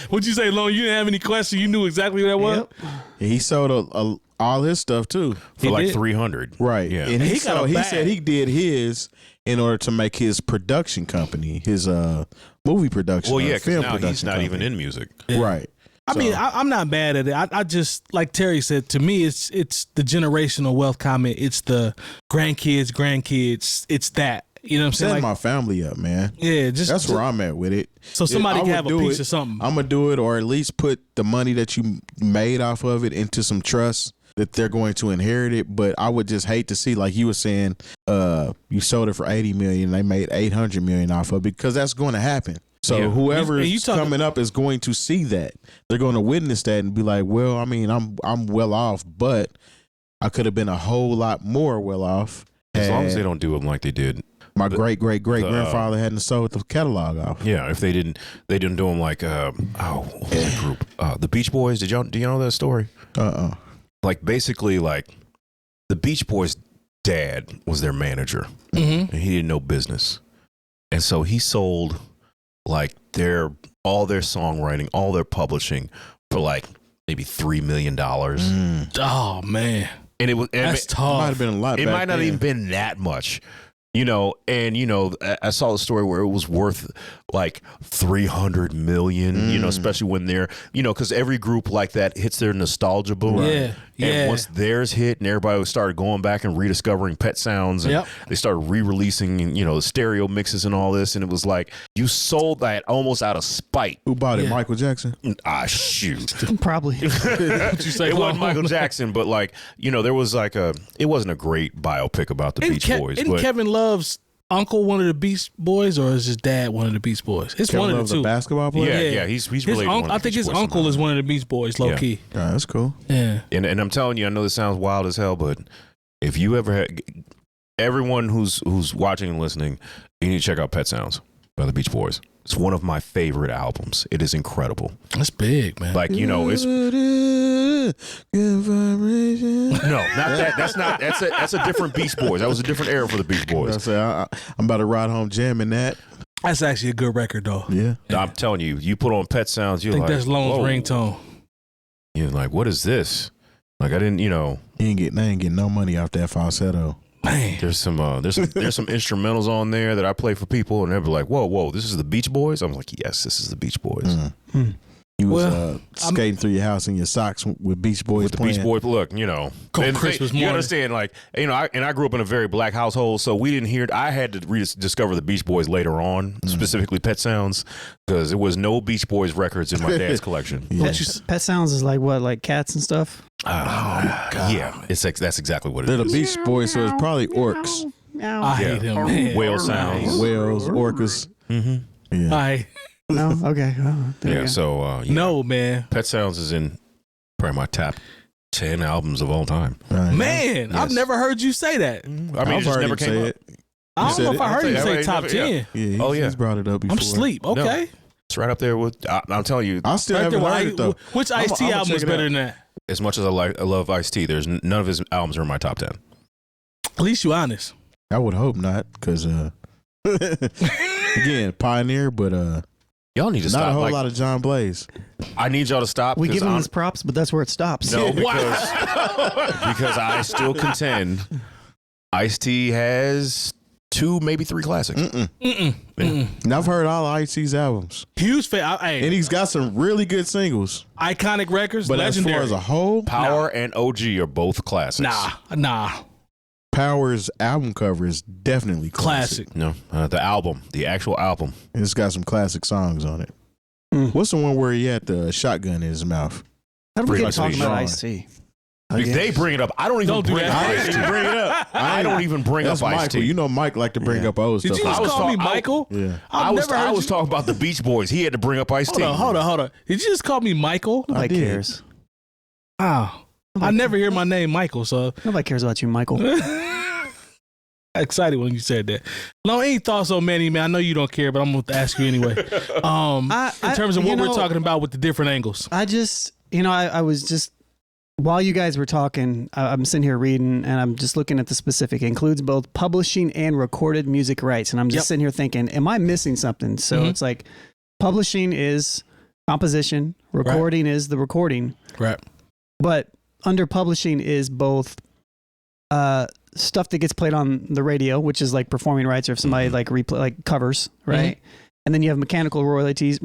What'd you say, Lone? You didn't have any question. You knew exactly who that was? Yep. He sold all his stuff too. For like 300. Right. Yeah. And he said he did his in order to make his production company, his movie production. Well, yeah, because now production he's not even in music. Yeah. Right. I mean, I'm not bad at it. I just, like Terry said, to me, it's the generational wealth comment. It's the grandkids. It's that. You know what I'm saying? Set my family up, man. Yeah, that's where I'm at with it. So somebody can have a piece of something. I'm gonna do it, or at least put the money that you made off of it into some trust that they're going to inherit it. But I would just hate to see, like you were saying, you sold it for 80 million, they made 800 million off of it, because that's going to happen. So whoever is coming up is going to see that. They're going to witness that and be like, well, I mean, I'm well off, but I could have been a whole lot more well off. As long as they don't do them like they did. My great grandfather hadn't sold the catalog off. Yeah, if they didn't do them like what was that group? The Beach Boys. Do you know that story? Like basically, like the Beach Boys' dad was their manager, and he didn't know business, and so he sold like all their songwriting, all their publishing for like maybe $3 million. Oh man. And that's tough. It might have been a lot. It might not even been that much. You know, and I saw the story where it was worth like 300 million, especially when they're, because every group like that hits their nostalgia boom. Yeah. And once theirs hit and everybody started going back and rediscovering pet sounds, and they started re-releasing, the stereo mixes and all this. And it was like, you sold that almost out of spite. Who bought it? Michael Jackson? Shoot. Probably. What'd you say? It wasn't Michael Jackson, but like, there was like it wasn't a great biopic about the Beach Boys. Isn't Kevin Love's uncle one of the Beach Boys, or is his dad one of the Beach Boys? It's Kevin one Love's of the two. A basketball player? Yeah, he's related to one of the I think Beach his Boys uncle is one of the Beach Boys, low key. Yeah, that's cool. Yeah. And I'm telling you, I know this sounds wild as hell, but if you ever had, everyone who's watching and listening, you need to check out Pet Sounds by the Beach Boys. It's one of my favorite albums. It is incredible. That's big, man. Like, it's no, not that. That's a different Beach Boys. That was a different era for the Beach Boys. I'm about to ride home jamming that. That's actually a good record, though. Yeah. I'm telling you, you put on Pet Sounds, you're I think like, that's Lone's ringtone. You're like, what is this? Like, I didn't, They ain't getting no money off that falsetto. Man, there's some instrumentals on there that I play for people, and they'll be like, whoa, this is the Beach Boys. I'm like, yes, this is the Beach Boys. You was skating through your house in your socks with Beach Boys with the playing. Beach Boys. Look, you know, Come Christmas morning. You understand, like, you know, I grew up in a very black household, so we didn't hear. I had to rediscover the Beach Boys later on, specifically Pet Sounds, because there was no Beach Boys records in my dad's collection. Yeah. Pet Sounds is like what, like cats and stuff? Yeah, that's exactly what it They're is. the Beach Boys, so it's probably orcs, I hate him, man. Whale sounds. whales, orcas. Mm-hmm. Yeah. No, okay. Oh, there you Yeah, go. so No, man. Pet Sounds is in probably my top 10 albums of all time. Right. Man, I've Yes. never heard you say that. I mean, I've it just heard never him came say up. it. I don't said know if it. I heard you I'll say tell top you, 10. Yeah, he's brought it up before. I'm asleep. Okay. It's right up there with. I'm telling you, I still Right haven't there, heard it though. which Ice-T I'ma album check is it better out. than that? as much as I love Ice-T, there's none of his albums are in my top 10. At least you honest. I would hope not, because again, pioneer, but Y'all need to not stop. a whole Like, lot of John Blaze. I need y'all to stop. We 'cause give him I'm- his props, but that's where it stops. No, because I still contend Ice-T has 2, maybe 3 classics. And I've heard all of Ice-T's albums, Huge fan. and Hey, he's got some really good singles. iconic records, But legendary. as far as a whole, Power and OG are both classics. Nah. Power's album cover is definitely classic. Classic. No, the actual album. It's got some classic songs on it. What's the one where he had the shotgun in his mouth? How do we Pretty get much talking about Sean. Ice-T? They bring it up. I don't even Don't do bring up that. Ice-T. Bring it up. I don't even bring That's up Michael. Ice-T. You know Mike like to bring up old Did stuff. you just I was call me talk- I- Michael? Yeah. I was never heard you- talking about the Beach Boys. He had to bring up Ice-T. Hold on. Did you just call me Michael? Nobody did. cares. Wow. I never hear my name Michael, so Nobody cares about you, Michael. excited when you said that. No, any thoughts on Manny, man? I know you don't care, but I'm going to ask you anyway. In terms of what we're talking about with the different angles. I just, I was just, while you guys were talking, I'm sitting here reading and I'm just looking at the specific. It includes both publishing and recorded music rights. And I'm just sitting here thinking, am I missing something? So it's like publishing is composition, recording is the recording. Right. But under publishing is both stuff that gets played on the radio, which is like performing rights, or if somebody like replay, like covers, right? And then you have mechanical royalties,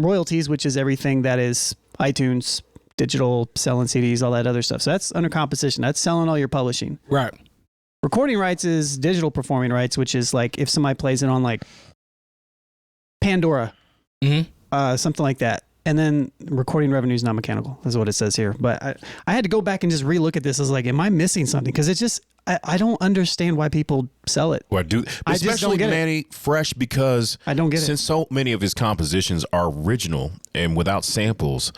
which is everything that is iTunes, digital, selling CDs, all that other stuff. So that's under composition. That's selling all your publishing. Right. Recording rights is digital performing rights, which is like if somebody plays it on like Pandora, something like that. And then recording revenue is not mechanical, is what it says here. But I had to go back and just relook at this. I was like, am I missing something? Because it's just, I don't understand why people sell it. Well, I just especially don't get it. Mannie Fresh, because I don't get it. since so many of his compositions are original and without samples,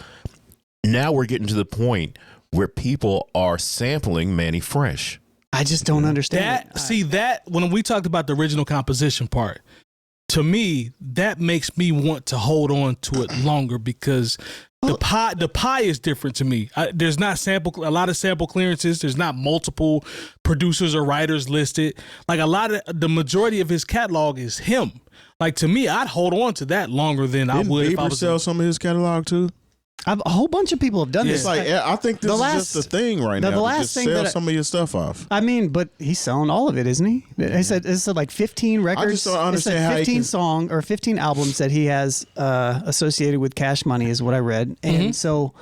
now we're getting to the point where people are sampling Mannie Fresh. I just don't understand That when we talked about the original composition part, to me, that makes me want to hold on to it longer, because the pie is different to me. There's not a lot of sample clearances. There's not multiple producers or writers listed. Like the majority of his catalog is him. Like, to me, I'd hold on to that longer than I Didn't would if I Bieber was sell some of his catalog too? A whole bunch of people have done this. It's like, I think this is just the thing right now. The last just thing sell that some of your stuff off. I mean, but he's selling all of it, isn't he? It said like 15 records. I just don't understand how he 15 can- song or 15 albums that he has associated with Cash Money is what I read. And so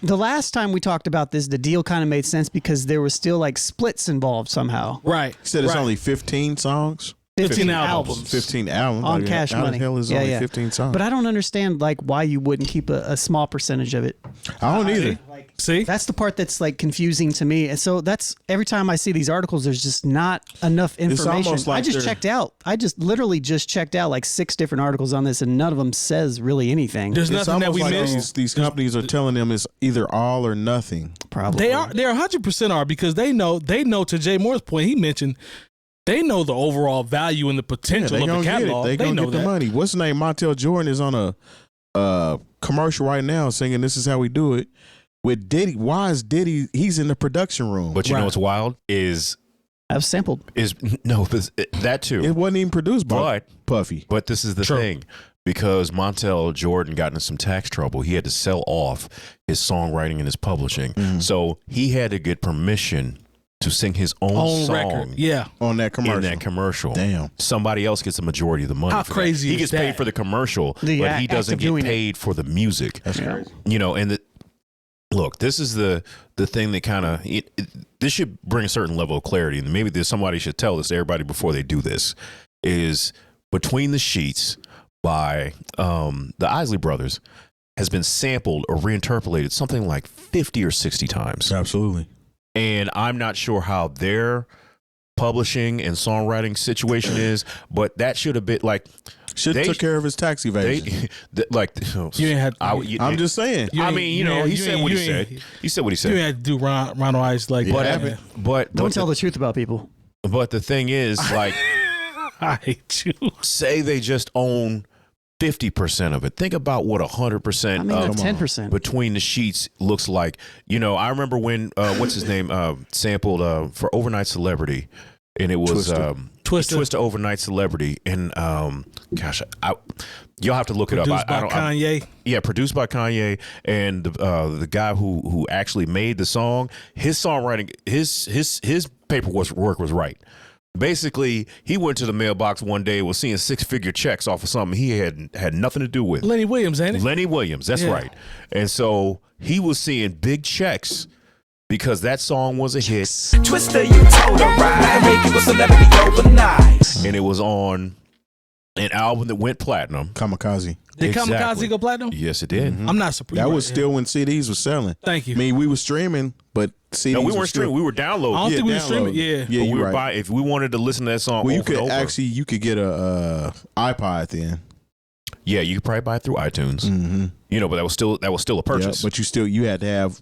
the last time we talked about this, the deal kind of made sense because there was still like splits involved somehow. Right. He said it's only 15 songs. 15 albums. 15 albums on Like, Cash how Money. the hell is only 15 songs? But I don't understand like why you wouldn't keep a small percentage of it. I don't either. See? That's the part that's like confusing to me. And so that's every time I see these articles, there's just not enough information. almost like I just they're- checked out. I just literally just checked out like 6 different articles on this, and none of them says really anything. There's It's nothing that almost we like missed. these companies are telling them it's either all or nothing. Probably They're 100% are, because they know to Jay Moore's point, he mentioned, they know the overall value and the Yeah, potential they of the gonna get it. catalog. They gonna know get the that. money. What's his name? Montel Jordan is on a commercial right now singing "This Is How We Do It" with Diddy. Why is Diddy? He's in the production room. But you know what's wild is I've sampled. that too. It wasn't even produced by Puffy. But this is the thing. Because Montel Jordan got into some tax trouble, he had to sell off his songwriting and his publishing. So he had to get permission to sing his own song record. Yeah. On that commercial. in that commercial. Damn. Somebody else gets the majority of the money. How for crazy that. He is gets that? paid for the commercial, The but he act doesn't of get doing it. paid for the music. That's crazy. You know, and look, this is the thing that kind of this should bring a certain level of clarity, and maybe somebody should tell this to everybody before they do this. Is Between the Sheets by the Isley Brothers has been sampled or reinterpolated something like 50 or 60 times. Absolutely. And I'm not sure how their publishing and songwriting situation is, but that should have been like Should took care of his tax evasion. You ain't had. I'm just saying. I mean, you know, he said what he said. He said what he said. You had to do Ronald Ice like that. But Don't tell the truth about people. But the thing is, like, I hate you. say they just own 50% of it. Think about what 100% I mean, of 10%. Between the Sheets looks like. You know, I remember when what's his name sampled for Overnight Celebrity, and it was Twista Overnight Celebrity, and gosh, you'll have to look it up. Produced by Kanye. Yeah, produced by Kanye, and the guy who actually made the song, his songwriting, his paperwork was right. Basically, he went to the mailbox one day, was seeing 6-figure checks off of something he had nothing to do with. Lenny Williams, ain't it? Lenny Williams, that's right. And so he was seeing big checks because that song was a hit. Twista, you told her right, make you a celebrity overnight. And it was on an album that went platinum. Kamikaze. Did Kamikaze go platinum? Yes, it did. I'm not surprised. That was still when CDs were selling. Thank you. I mean, we were streaming, but CDs. No, we were weren't streaming. We were downloading. I don't think we were downloading. streaming. Yeah. Yeah, But you we were right. buying, if we wanted to listen to that song Well, you over and could over. you could get a iPod then. Yeah, you could probably buy it through iTunes. Mm-hmm. You know, but that was still a purchase. But you had to have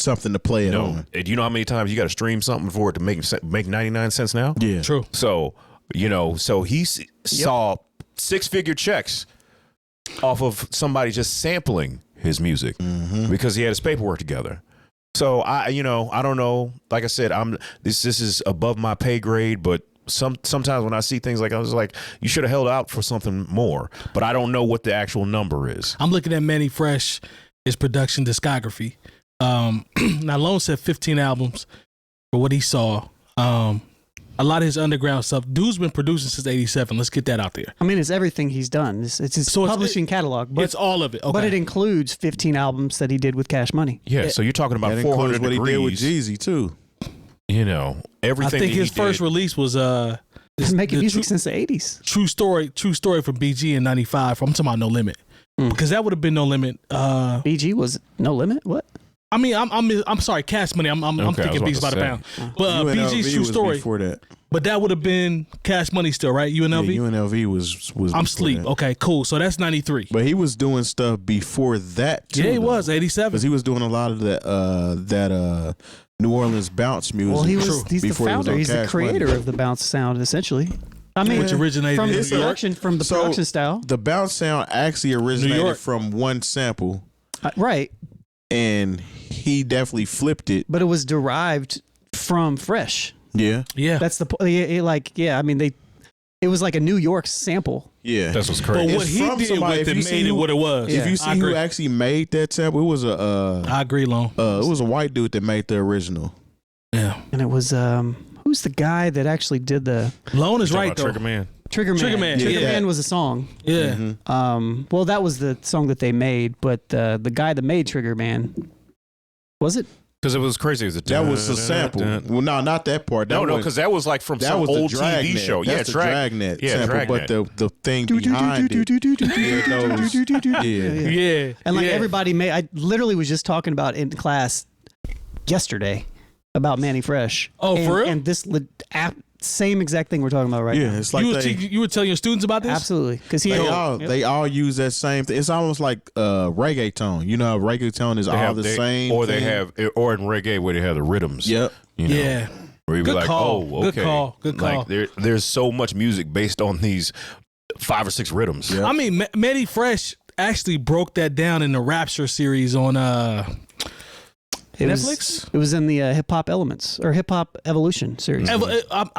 something to play it on. Do you know how many times you got to stream something for it to make 99 cents now? Yeah, True. So, you know, he saw 6-figure checks off of somebody just sampling his music because he had his paperwork together. So I don't know. Like I said, this is above my pay grade, but sometimes when I see things like, I was like, you should have held out for something more, but I don't know what the actual number is. I'm looking at Mannie Fresh, his production discography. Now Lone said 15 albums for what he saw. A lot of his underground stuff. Dude's been producing since '87. Let's get that out there. I mean, it's everything he's done. It's his publishing catalog. But it's all of it. Okay. But it includes 15 albums that he did with Cash Money. Yeah, so you're talking about that 400 includes what degrees. he did with Jeezy too. You know, everything. I think his first did, release was He's making music since the 80s. True story from BG in '95. I'm talking about No Limit because that would have been No Limit. BG was No Limit. What? I mean, I'm sorry, Cash Money. I'm thinking Beats by the Pound. But BG's True Story. Before that. But that would have been Cash Money still, right? UNLV? Yeah, UNLV was I'm Sleep. That. Okay, cool. So that's 93. But he was doing stuff before that too. Yeah, he was 87. Because he was doing a lot of that New Orleans bounce music. Well, he's the founder. He's the creator Money. of the bounce sound, essentially. I mean, which originated from in the New York. production, from the production style. The bounce sound actually originated from one sample. Right. And he definitely flipped it. But it was derived from Fresh. Yeah. Yeah. That's the I mean, it was like a New York sample. Yeah. That's what's crazy. But what he did with it made it what it was. If you see who actually made that sample, it was I agree, Lone. It was a white dude that made the original. Yeah. And it was who's the guy that actually did the Lone is right though. Trigger Man. Trigger Man. Trigger Man was a song. Yeah. Mm-hmm. Well, that was the song that they made, but the guy that made Trigger Man, was it? Because it was crazy. That was a sample. Well, no, not that part. No, because that was like from some old TV show. That's the Dragnet sample. Dragnet. But the thing behind it. Yeah. And like everybody made, I literally was just talking about in class yesterday about Mannie Fresh. Oh, for real? And this same exact thing we're talking about right now. Yeah, it's like you were telling your students about this? Absolutely. Because they all use that same thing. It's almost like reggaeton. You know, reggaeton is all the same. Or thing. they have, or in reggae where they have the rhythms. Yep. You know, Yeah. where you be Good like, call. oh, okay. Good call. Good call. Like there's so much music based on these 5 or 6 rhythms. Yep. I mean, Mannie Fresh actually broke that down in the Rapture series on Netflix? It was in the Hip Hop Elements or Hip Hop Evolution series. I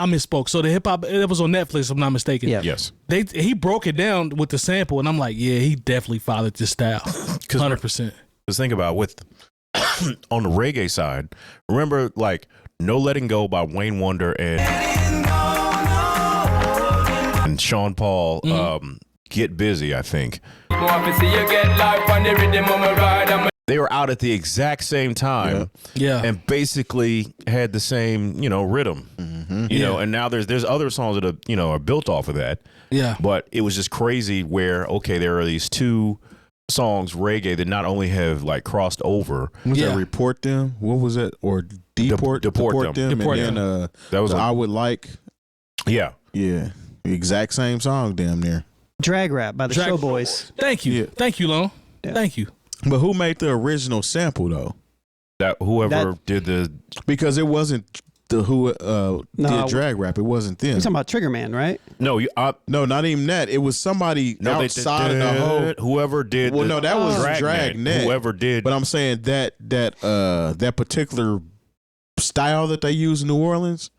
misspoke. So the hip hop, it was on Netflix, if I'm not mistaken. Yeah. Yes. He broke it down with the sample, and I'm like, yeah, he definitely fathered this style. 100%. Because think about on the reggae side, remember like No Letting Go by Wayne Wonder and Sean Paul. Get Busy, I think. They were out at the exact same time, and basically had the same, rhythm, you know. And now there's other songs that are built off of that. Yeah. But it was just crazy where there are these two songs reggae that not only have like crossed over. Was that Report Them? What was it? Or Deport Them? Deport and Them. That was I Would Like. Yeah. Yeah. The exact same song, damn near. Drag Rap by the Showboys. Thank you. Thank you, Lone. Thank you. But who made the original sample though? Whoever did the, because it wasn't the who did Drag Rap. It wasn't them. You're talking about Trigger Man, right? No, no, not even that. It was somebody outside of the whole. Whoever did. Well, no, that was Dragnet. Whoever did. But I'm saying that particular style that they use in New Orleans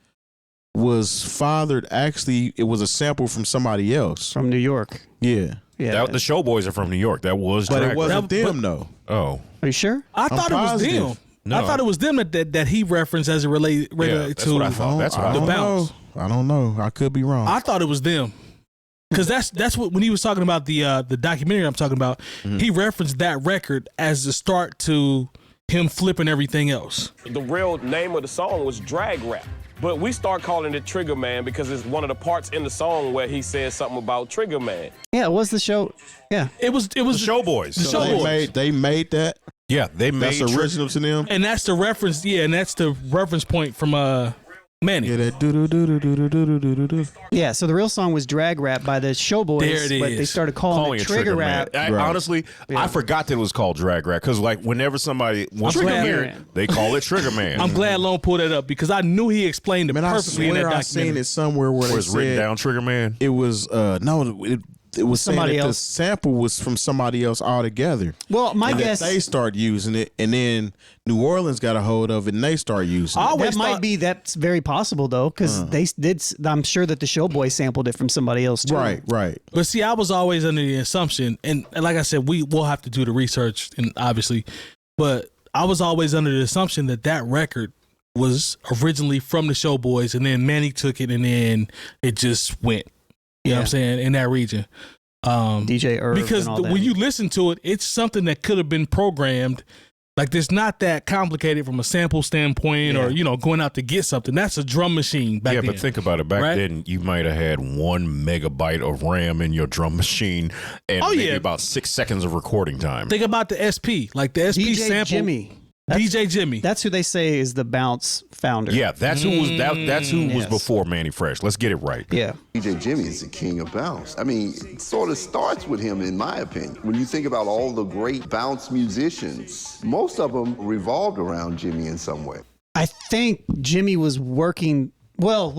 was fathered. Actually, it was a sample from somebody else from New York. Yeah. Yeah, the Showboys are from New York. That was, but it wasn't them though. Oh, are you sure? I thought it was them. No. I thought it was them that he referenced as it related to what I thought. That's what the bounce. I don't know. I could be wrong. I thought it was them because that's what when he was talking about the documentary I'm talking about, he referenced that record as the start to him flipping everything else. The real name of the song was Drag Rap. But we start calling it Trigger Man because it's one of the parts in the song where he says something about Trigger Man. Yeah, it was the show. Yeah, it was the Showboys. The Showboys. They made that. Yeah, they made that's original to them. And that's the reference. Yeah, and that's the reference point from Mannie. Yeah, that do do do do do do do do. Yeah, so the real song was Drag Rap by the Showboys. There it is. But they started calling it Trigger Rap. Honestly, I forgot that it was called Drag Rap because like whenever somebody wants to hear it, they call it Trigger Man. I'm glad Lone pulled that up because I knew he explained it perfectly in that documentary. I seen it somewhere where it's written down Trigger Man. It was it was somebody else. The sample was from somebody else altogether. Well, my guess they start using it, and then New Orleans got a hold of it, and they start using it. That's very possible though, because they did. I'm sure that the Showboy sampled it from somebody else too. Right. But see, I was always under the assumption, and like I said, we'll have to do the research, and obviously, but I was always under the assumption that record was originally from the Showboys, and then Mannie took it, and then it just went. You know what I'm saying? In that region. DJ Irv. Because when you listen to it, it's something that could have been programmed. Like, it's not that complicated from a sample standpoint or, going out to get something. That's a drum machine back then. Yeah, but think about it. Back then, you might have had 1 megabyte of RAM in your drum machine and maybe about 6 seconds of recording time. Think about the SP. Like, the SP DJ sample. Jimmy. DJ Jimmy. That's who they say is the bounce founder. Yeah, that's who was that's who was before Mannie Fresh. Let's get it right. Yeah. DJ Jimmy is the king of bounce. I mean, it sort of starts with him, in my opinion. When you think about all the great bounce musicians, most of them revolved around Jimmy in some way. I think Jimmy was working. Well.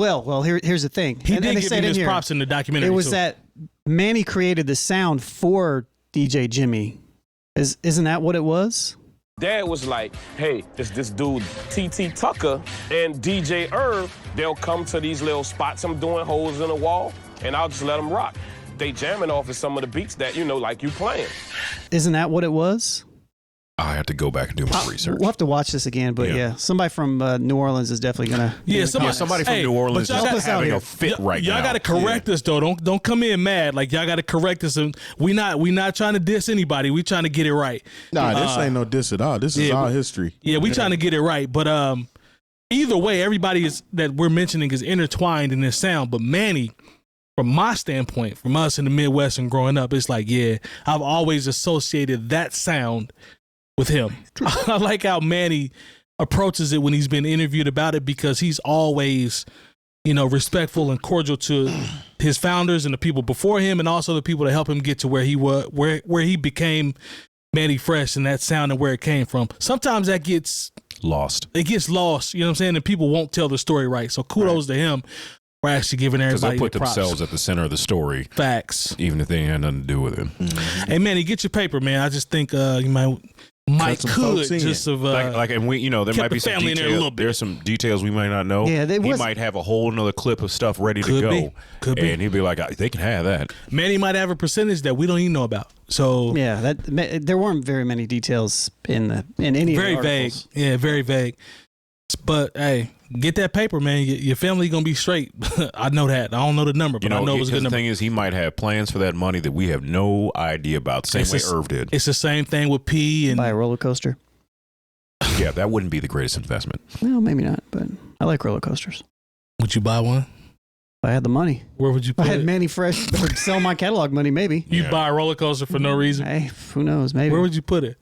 Here's the thing. He did give him his props in the documentary. It was that Mannie created the sound for DJ Jimmy. Isn't that what it was? Dad was like, hey, it's this dude, T.T. Tucker and DJ Irv. They'll come to these little spots I'm doing, holes in the wall, and I'll just let them rock. They jamming off of some of the beats that, like you playing. Isn't that what it was? I have to go back and do my research. We'll have to watch this again, but somebody from New Orleans is definitely gonna. Yeah, somebody from New Orleans is having a fit right now. Y'all got to correct us though. Don't come in mad. Like y'all got to correct us. And we not trying to diss anybody. We trying to get it right. Nah, this ain't no diss at all. This is our history. Yeah, we trying to get it right. But either way, everybody that we're mentioning is intertwined in this sound. But Mannie, from my standpoint, from us in the Midwest and growing up, it's like I've always associated that sound with him. I like how Mannie approaches it when he's been interviewed about it because he's always, respectful and cordial to his founders and the people before him and also the people that helped him get to where he was, where he became Mannie Fresh and that sound and where it came from. Sometimes that gets lost. It gets lost, you know what I'm saying? And people won't tell the story right. So kudos to him for actually giving everybody because they put the props. themselves at the center of the story. Facts. Even if they had nothing to do with it. Mm-hmm. Hey, Mannie, get your paper, man. I just think you might could just have and we there might be some details. There's some details we might not know. Yeah, he might have a whole nother clip of stuff ready to go. Could be. And he'd be like, they can have that. Mannie might have a percentage that we don't even know about. So yeah, there weren't very many details in any very of the articles. Vague. Yeah, very vague. But hey, get that paper, man. Your family gonna be straight. I know that. I don't know the number, but I know it was a good number. The thing is, he might have plans for that money that we have no idea about. Same way Irv did. It's the same thing with P and buy a roller coaster. Yeah, that wouldn't be the greatest investment. Well, maybe not, but I like roller coasters. Would you buy one? If I had the money. Where would you put I had it? Mannie Fresh to sell my catalog money, maybe. You'd buy a roller coaster for no reason? Hey, who knows? Maybe. Where would you put it?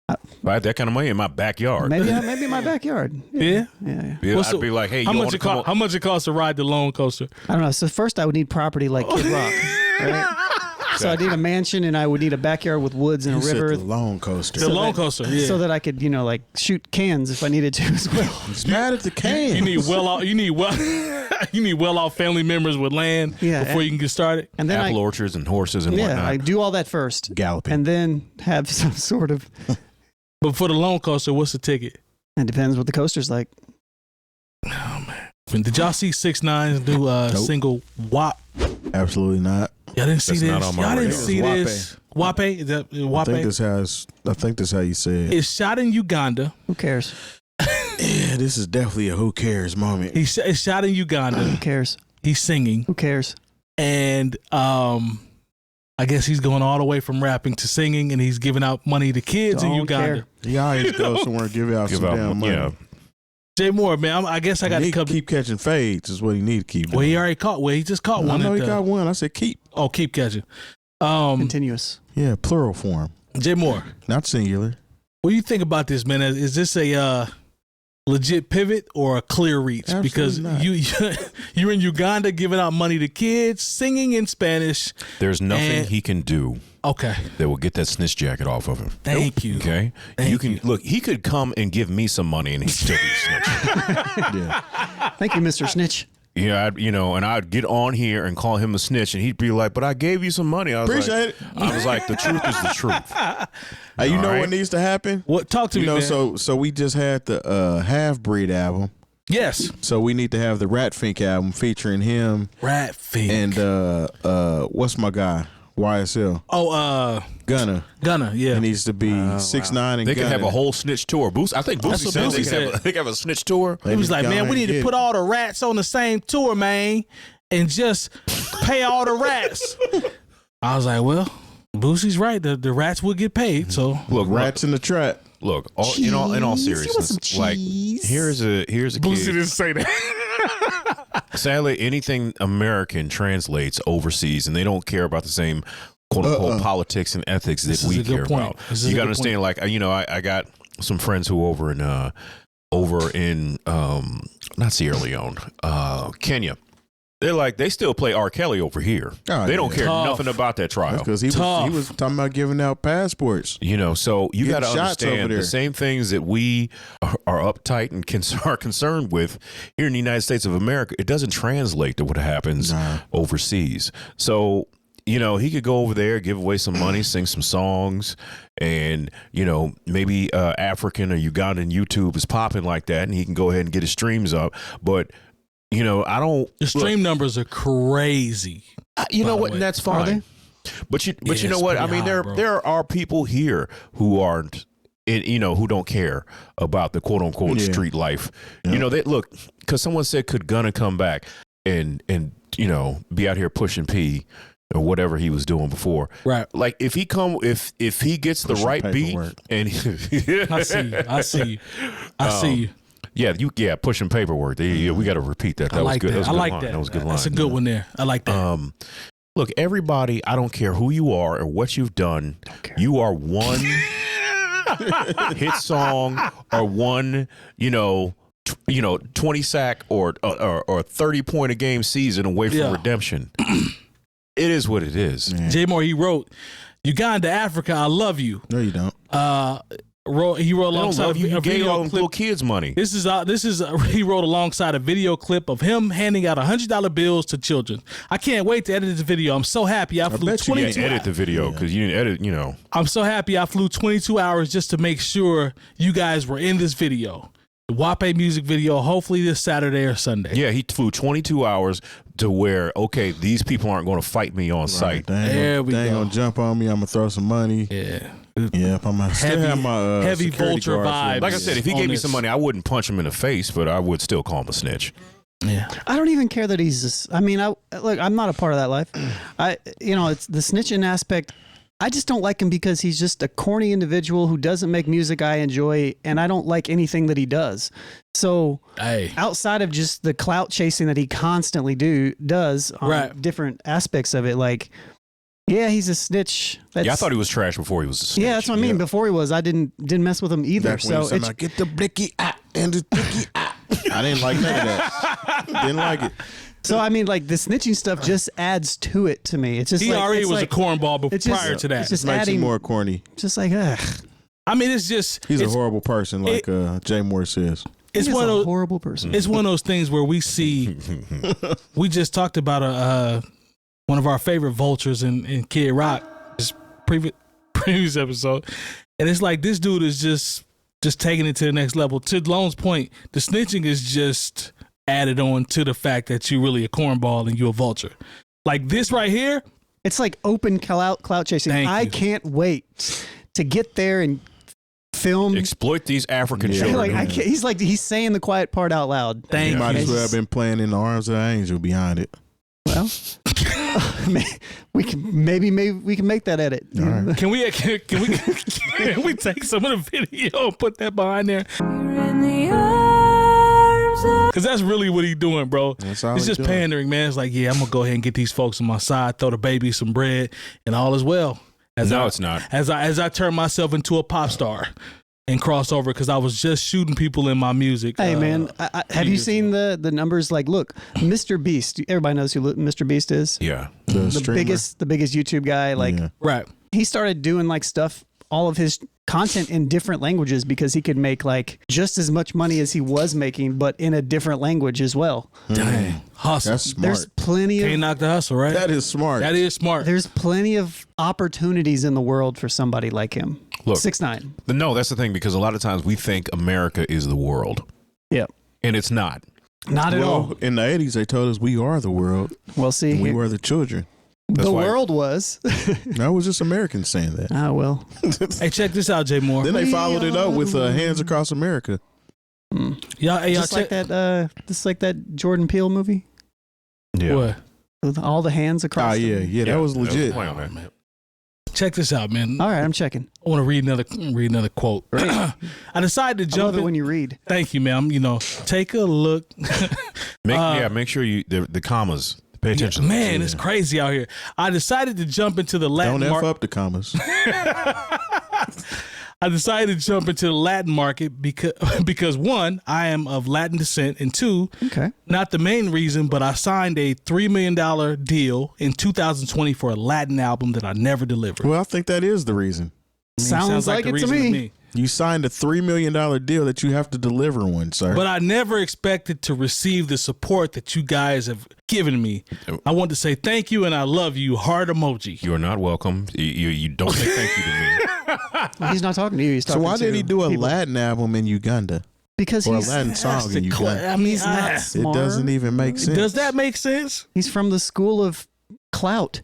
I had that kind of money in my backyard. Maybe in my backyard. Yeah? Yeah. I'd be like, hey, how much it cost to ride the Lone Coaster? I don't know. So first I would need property like Kid Rock. Right? So I need a mansion and I would need a backyard with woods and a river. The Lone Coaster. The Lone Coaster, yeah. So that I could, like shoot cans if I needed to as well. He's mad at the cans. You need well off family members with land before you can get started. And then apple orchards and horses and whatnot. Yeah, I do all that first. Galloping. And then have some sort of. But for the Lone Coaster, what's the ticket? It depends what the coaster's like. Oh man! Did y'all see 6ix9ine do single WAP? Absolutely not. Y'all didn't see That's this. not on my Y'all didn't radar. see this. WAP? Is that WAP? I think that's how you say it. It's shot in Uganda. Who cares? Yeah, this is definitely a who cares moment. It's shot in Uganda. Who cares? He's singing. Who cares? And I guess he's going all the way from rapping to singing, and he's giving out money to kids in Uganda. He always goes somewhere and give out some damn money. Yeah. Jay Moore, man, I guess I got to keep catching fades is what he need to keep doing. Well, he already caught. Well, he just caught one. I know he got one. I said keep. Oh, keep catching. Continuous. Yeah, plural form. Jay Moore, not singular. What do you think about this, man? Is this a legit pivot or a clear reach? Absolutely because not. you're in Uganda giving out money to kids, singing in Spanish. There's nothing he can do. Okay. That will get that snitch jacket off of him. Thank you. Okay. Look. He could come and give me some money and he'd still be a snitch. Yeah. Thank you, Mr. Snitch. Yeah, and I'd get on here and call him a snitch, and he'd be like, "But I gave you some money." I was Appreciate it. I was like, "The truth is the truth." You know what needs to happen? What? Talk to me, man. So we just had the Half Breed album. Yes. So we need to have the Rat Fink album featuring him. Rat Fink. And what's my guy? YSL. Oh, Gunna, yeah. It needs to be 6ix9ine and They Gunna. could have a whole snitch tour. I think Boosie said they could have a snitch tour. He was like, man, we need to put all the rats on the same tour, man, and just pay all the rats. I was like, well, Boosie's right. The rats will get paid. So look, rats in the trap. Look, in all seriousness, like here's a Boosie kid. didn't say that. Sadly, anything American translates overseas, and they don't care about the same quote unquote politics and ethics that we care about. You got to understand, like I got some friends who over in not Sierra Leone, Kenya. They're like, they still play R. Kelly over here. They don't care nothing about that trial. Because he was talking about giving out passports. So you got to understand the same things that we are uptight and are concerned with here in the United States of America. It doesn't translate to what happens overseas. So, he could go over there, give away some money, sing some songs, and, maybe African or Ugandan YouTube is popping like that, and he can go ahead and get his streams up. But I don't. The stream numbers are crazy. You know what? And that's fine. But you know what? I mean, there are people here who aren't, who don't care about the quote unquote street life. Yeah. They look, because someone said, could Gunna come back and be out here pushing P or whatever he was doing before? Right. Like if he gets the right beat and I see you. Yeah, pushing paperwork. We got to repeat that. That was good. That. That was a good line. That's a good one there. I like that. Look, everybody, I don't care who you are or what you've done. You are one hit song or one, 20 sack or 30 point a game season away from redemption. It is what it is. Jay Moore, he wrote, Uganda, Africa, I love you. No, you don't. He wrote alongside you gave all them little kids money. He wrote alongside a video clip of him handing out $100 bills to children. I can't wait to edit this video. I'm so happy I flew 22 hours. You edit the video because you didn't edit, I'm so happy I flew 22 hours just to make sure you guys were in this video. The WAPE music video, hopefully this Saturday or Sunday. Yeah, he flew 22 hours to where, okay, these people aren't going to fight me on site. They ain't going to jump on me. I'm going to throw some money. Yeah. Yeah, if I'm still have my heavy security vulture guards vibes. Like I said, if he gave me some money, I wouldn't punch him in the face, but I would still call him a snitch. Yeah, I don't even care that he's. I mean, look, I'm not a part of that life. It's the snitching aspect. I just don't like him because he's just a corny individual who doesn't make music I enjoy, and I don't like anything that he does. So, outside of just the clout chasing that he constantly does on different aspects of it, like, yeah, he's a snitch. I thought he was trash before he was a snitch. Yeah, that's what I mean. Before he was, I didn't mess with him either. That's when So get the blicky and the blicky I didn't like none of that. Didn't like it. So I mean, like the snitching stuff just adds to it to me. It's just he already was a cornball prior to that. It's just makes adding him more corny. Just like, ugh. I mean, it's just he's a horrible person, like Jay Moore says. It's one of those horrible person. It's one of those things where we see. We just talked about one of our favorite vultures in Kid Rock, this previous episode, and it's like this dude is just taking it to the next level. To Lone's point, the snitching is just added on to the fact that you're really a cornball and you're a vulture. Like this right here, it's like open clout chasing. I can't wait to get there and film, exploit these African children. Like he's saying the quiet part out loud. Thank you. Might as well have been playing In the Arms of the Angel behind it. Well, we can maybe we can make that edit. All right. Can we take some of the video and put that behind there? Because that's really what he's doing, bro. It's just pandering, man. It's like, yeah, I'm gonna go ahead and get these folks on my side, throw the baby some bread, and all is well. It's not. As I turn myself into a pop star and cross over, because I was just shooting people in my music. Hey, man, have you seen the numbers? Like, look, Mr. Beast. Everybody knows who Mr. Beast is. Yeah, the biggest YouTube guy. Like, right. He started doing like stuff, all of his content in different languages because he could make like just as much money as he was making, but in a different language as well. Dang, hustle. That's smart. There's plenty of can't knock the hustle, right? That is smart. That is smart. There's plenty of opportunities in the world for somebody like him. Look, 6ix9ine. No, that's the thing, because a lot of times we think America is the world. Yeah, and it's not. Not at all. In the 80s, they told us we are the world. Well, see, we were the children. The world was. That was just Americans saying that. Ah, well. Hey, check this out, Jay Moore. Then they followed it up with Hands Across America. Y'all just like that. Just like that Jordan Peele movie. Yeah. What? With all the hands across. Yeah, that was legit. Check this out, man. All right, I'm checking. I want to read another quote. I decided to jump in when you read. Thank you, man. Take a look. Make sure you the commas. Pay attention. Man, it's crazy out here. I decided to jump into the Latin market. Don't F up the commas. I decided to jump into the Latin market because one, I am of Latin descent, and two, not the main reason, but I signed a $3 million deal in 2020 for a Latin album that I never delivered. Well, I think that is the reason. Sounds like it to me. You signed a $3 million deal that you have to deliver one, sir. But I never expected to receive the support that you guys have given me. I want to say thank you and I love you. Heart emoji. You are not welcome. You don't say thank you to me. Well, he's not talking to you. He's talking so why to did he do a people. Latin album in Uganda? Because or he's a Latin song in Uganda. I mean, he's not smart. It doesn't even make sense. Does that make sense? He's from the school of clout.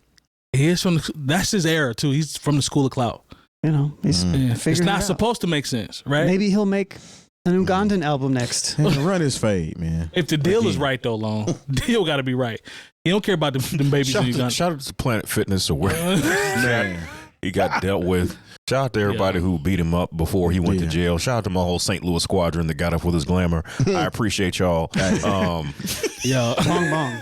He is from that's his era too. He's from the school of clout. He's it's not supposed to make sense, right? Maybe he'll make an Ugandan album next. Run his fade, man. If the deal is right, though, Lone, deal got to be right. He don't care about them babies in Uganda. Shout out to Planet Fitness or where he got dealt with. Shout out to everybody who beat him up before he went to jail. Shout out to my whole St. Louis squadron that got up with his glamour. I appreciate y'all. Bong bong.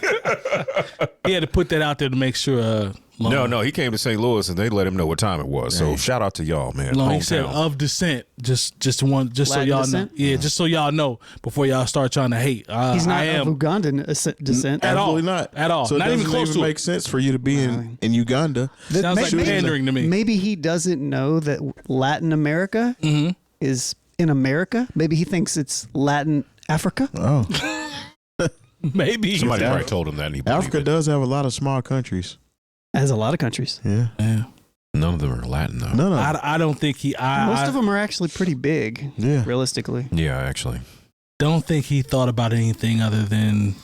He had to put that out there to make sure. No, he came to St. Louis and they let him know what time it was. So shout out to y'all, man. He said of descent, just so y'all descent? know. Yeah, just so y'all know before y'all start trying to hate. He's not of Ugandan descent at all. Absolutely not. At all. So not it even doesn't close even to make sense for you to be in Uganda. Sounds like pandering to me. Maybe he doesn't know that Latin America is in America. Maybe he thinks it's Latin Africa. Oh. Maybe. Somebody probably told him that. And he Africa does have a lot of small countries. Has a lot of countries. Yeah. None of them are Latin, though. No. I don't think he... Most of them are actually pretty big, realistically. Yeah, actually. Don't think he thought about anything other than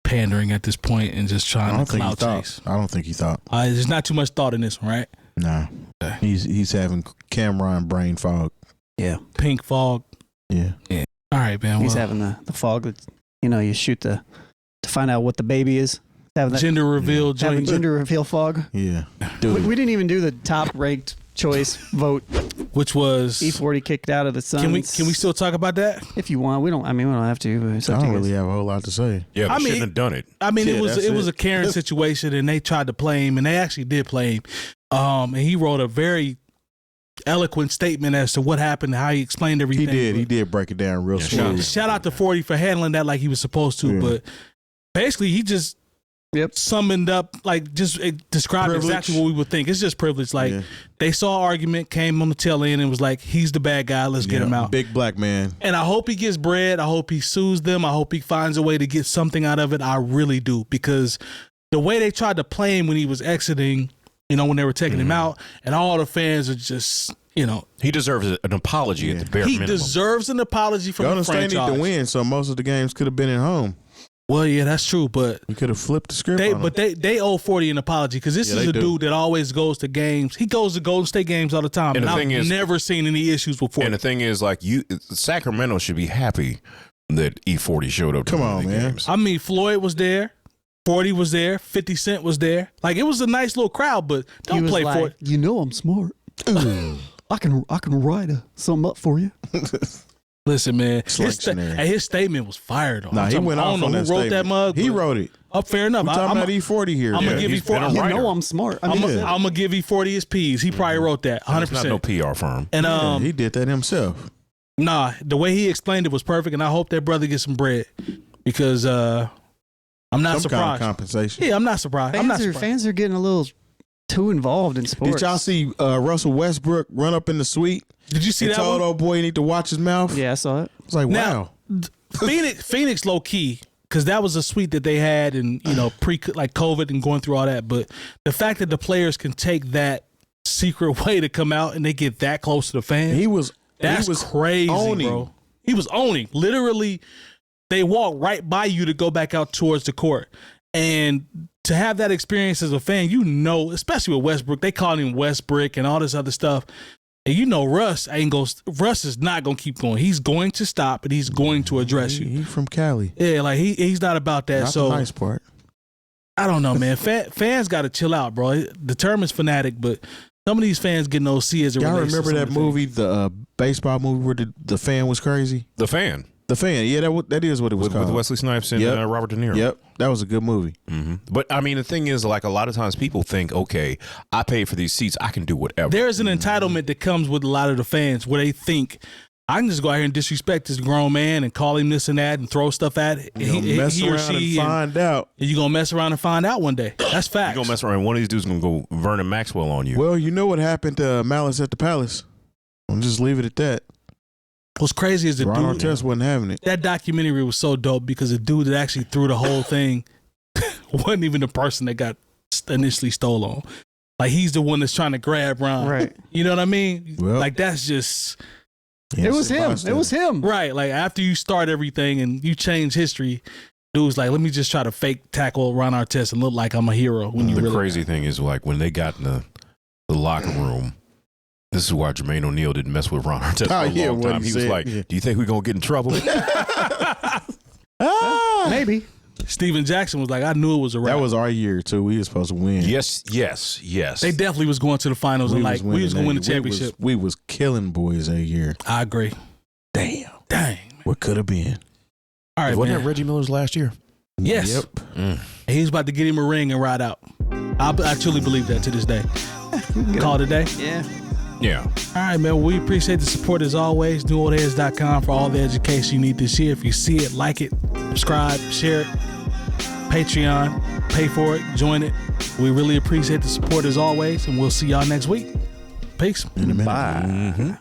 pandering at this point and just trying to clout chase. I don't think he thought. There's not too much thought in this one, right? Nah, he's having Cameron brain fog. Yeah, pink fog. Yeah. All right, man. He's having the fog that you shoot to find out what the baby is. Having that gender reveal. Having gender reveal fog. Yeah. We didn't even do the top ranked choice vote, which was E40 kicked out of the Suns. Can we still talk about that if you want? We don't have to. But it's I don't really have a whole lot to say. Yeah, we shouldn't have done it. I mean, it was a Karen situation, and they tried to play him, and they actually did play him. And he wrote a very eloquent statement as to what happened, how he explained everything. He did break it down real smooth. Shout out to 40 for handling that like he was supposed to, but basically he just summoned up, like just described exactly what we would think. It's just privilege. Like they saw argument, came on the tail end, and was like, he's the bad guy. Let's get him out. Big black man. And I hope he gets bread. I hope he sues them. I hope he finds a way to get something out of it. I really do, because the way they tried to play him when he was exiting, when they were taking him out, and all the fans are just, he deserves an apology at the bare minimum. He deserves an apology from the franchise. Golden State need to win, so most of the games could have been at home. Well, yeah, that's true, but you could have flipped the script. They owe 40 an apology, because this is a dude that always goes to games. He goes to Golden State games all the time, and I've never seen any issues with 40. And the thing is, like, Sacramento should be happy that E40 showed up. Come on, man. Games. I mean, Floyd was there. 40 was there. 50 Cent was there. Like, it was a nice little crowd, but don't play for it. I'm smart. I can write something up for you. Listen, man, his statement was fired on. Nah, he went off on that statement. Who wrote that mug? He wrote it. Fair enough. We're talking about E40 here. I'm gonna give E40. I'm smart. I'm gonna give E40 his P's. He probably wrote that 100%. It's not no PR firm. And he did that himself. Nah, the way he explained it was perfect, and I hope that brother gets some bread, because I'm not surprised. Kind of compensation. Yeah, I'm not surprised. Fans are getting a little too involved in sports. Did y'all see Russell Westbrook run up in the suite? Did you see that? Told old boy he need to watch his mouth. Yeah, I saw it. I was like, wow. Phoenix low key, because that was a suite that they had, and pre like COVID and going through all that. But the fact that the players can take that secret way to come out and they get that close to the fans, that's crazy, bro. He was owning. Literally, they walk right by you to go back out towards the court. And to have that experience as a fan, especially with Westbrook, they call him Westbrick and all this other stuff. And Russ is not going to keep going. He's going to stop, and he's going to address you. He's from Cali. Yeah, like he's not about that. Not the nice part. I don't know, man. Fans got to chill out, bro. The term is fanatic, but some of these fans get no see as it relates. Y'all remember that movie, the baseball movie where the fan was crazy? The Fan. The Fan, yeah, that is what it was called. With Wesley Snipes and Robert De Niro. Yep, that was a good movie. Mm-hmm. But, I mean, the thing is, like, a lot of times people think, okay, I paid for these seats, I can do whatever. There's an entitlement that comes with a lot of the fans where they think, I can just go out here and disrespect this grown man and call him this and that and throw stuff at it. Mess around and find out. And you're going to mess around and find out one day. That's facts. You're going to mess around and one of these dudes going to go Vernon Maxwell on you. Well, you know what happened to Malice at the Palace. I'll just leave it at that. What's crazy is the Ron dude. Artest wasn't having it. That documentary was so dope because the dude that actually threw the whole thing wasn't even the person that got initially stole on. Like, he's the one that's trying to grab Ron. Right. You know what I mean? Well, like, that's just. It was him. It was him. Right. Like, after you start everything and you change history, dude's like, let me just try to fake tackle Ron Artest and look like I'm a hero. When the crazy thing is, like, when they got in the locker room, this is why Jermaine O'Neal didn't mess with Ron Artest for a long time. He was like, do you think we're going to get in trouble? Maybe. Steven Jackson was like, I knew it was a wrap. That was our year, too. We were supposed to win. Yes. They definitely was going to the finals and like, we was going to win the championship. We was killing boys that year. I agree. Damn. Man. What could have been? All right, wasn't that Reggie Miller's last year? Yes. Yep. He was about to get him a ring and ride out. I truly believe that to this day. Call it a day? Yeah. All right, man. We appreciate the support as always. NewOldHeads.com for all the education you need this year. If you see it, like it, subscribe, share it. Patreon, pay for it, join it. We really appreciate the support as always, and we'll see y'all next week. Peace. In a minute. Bye.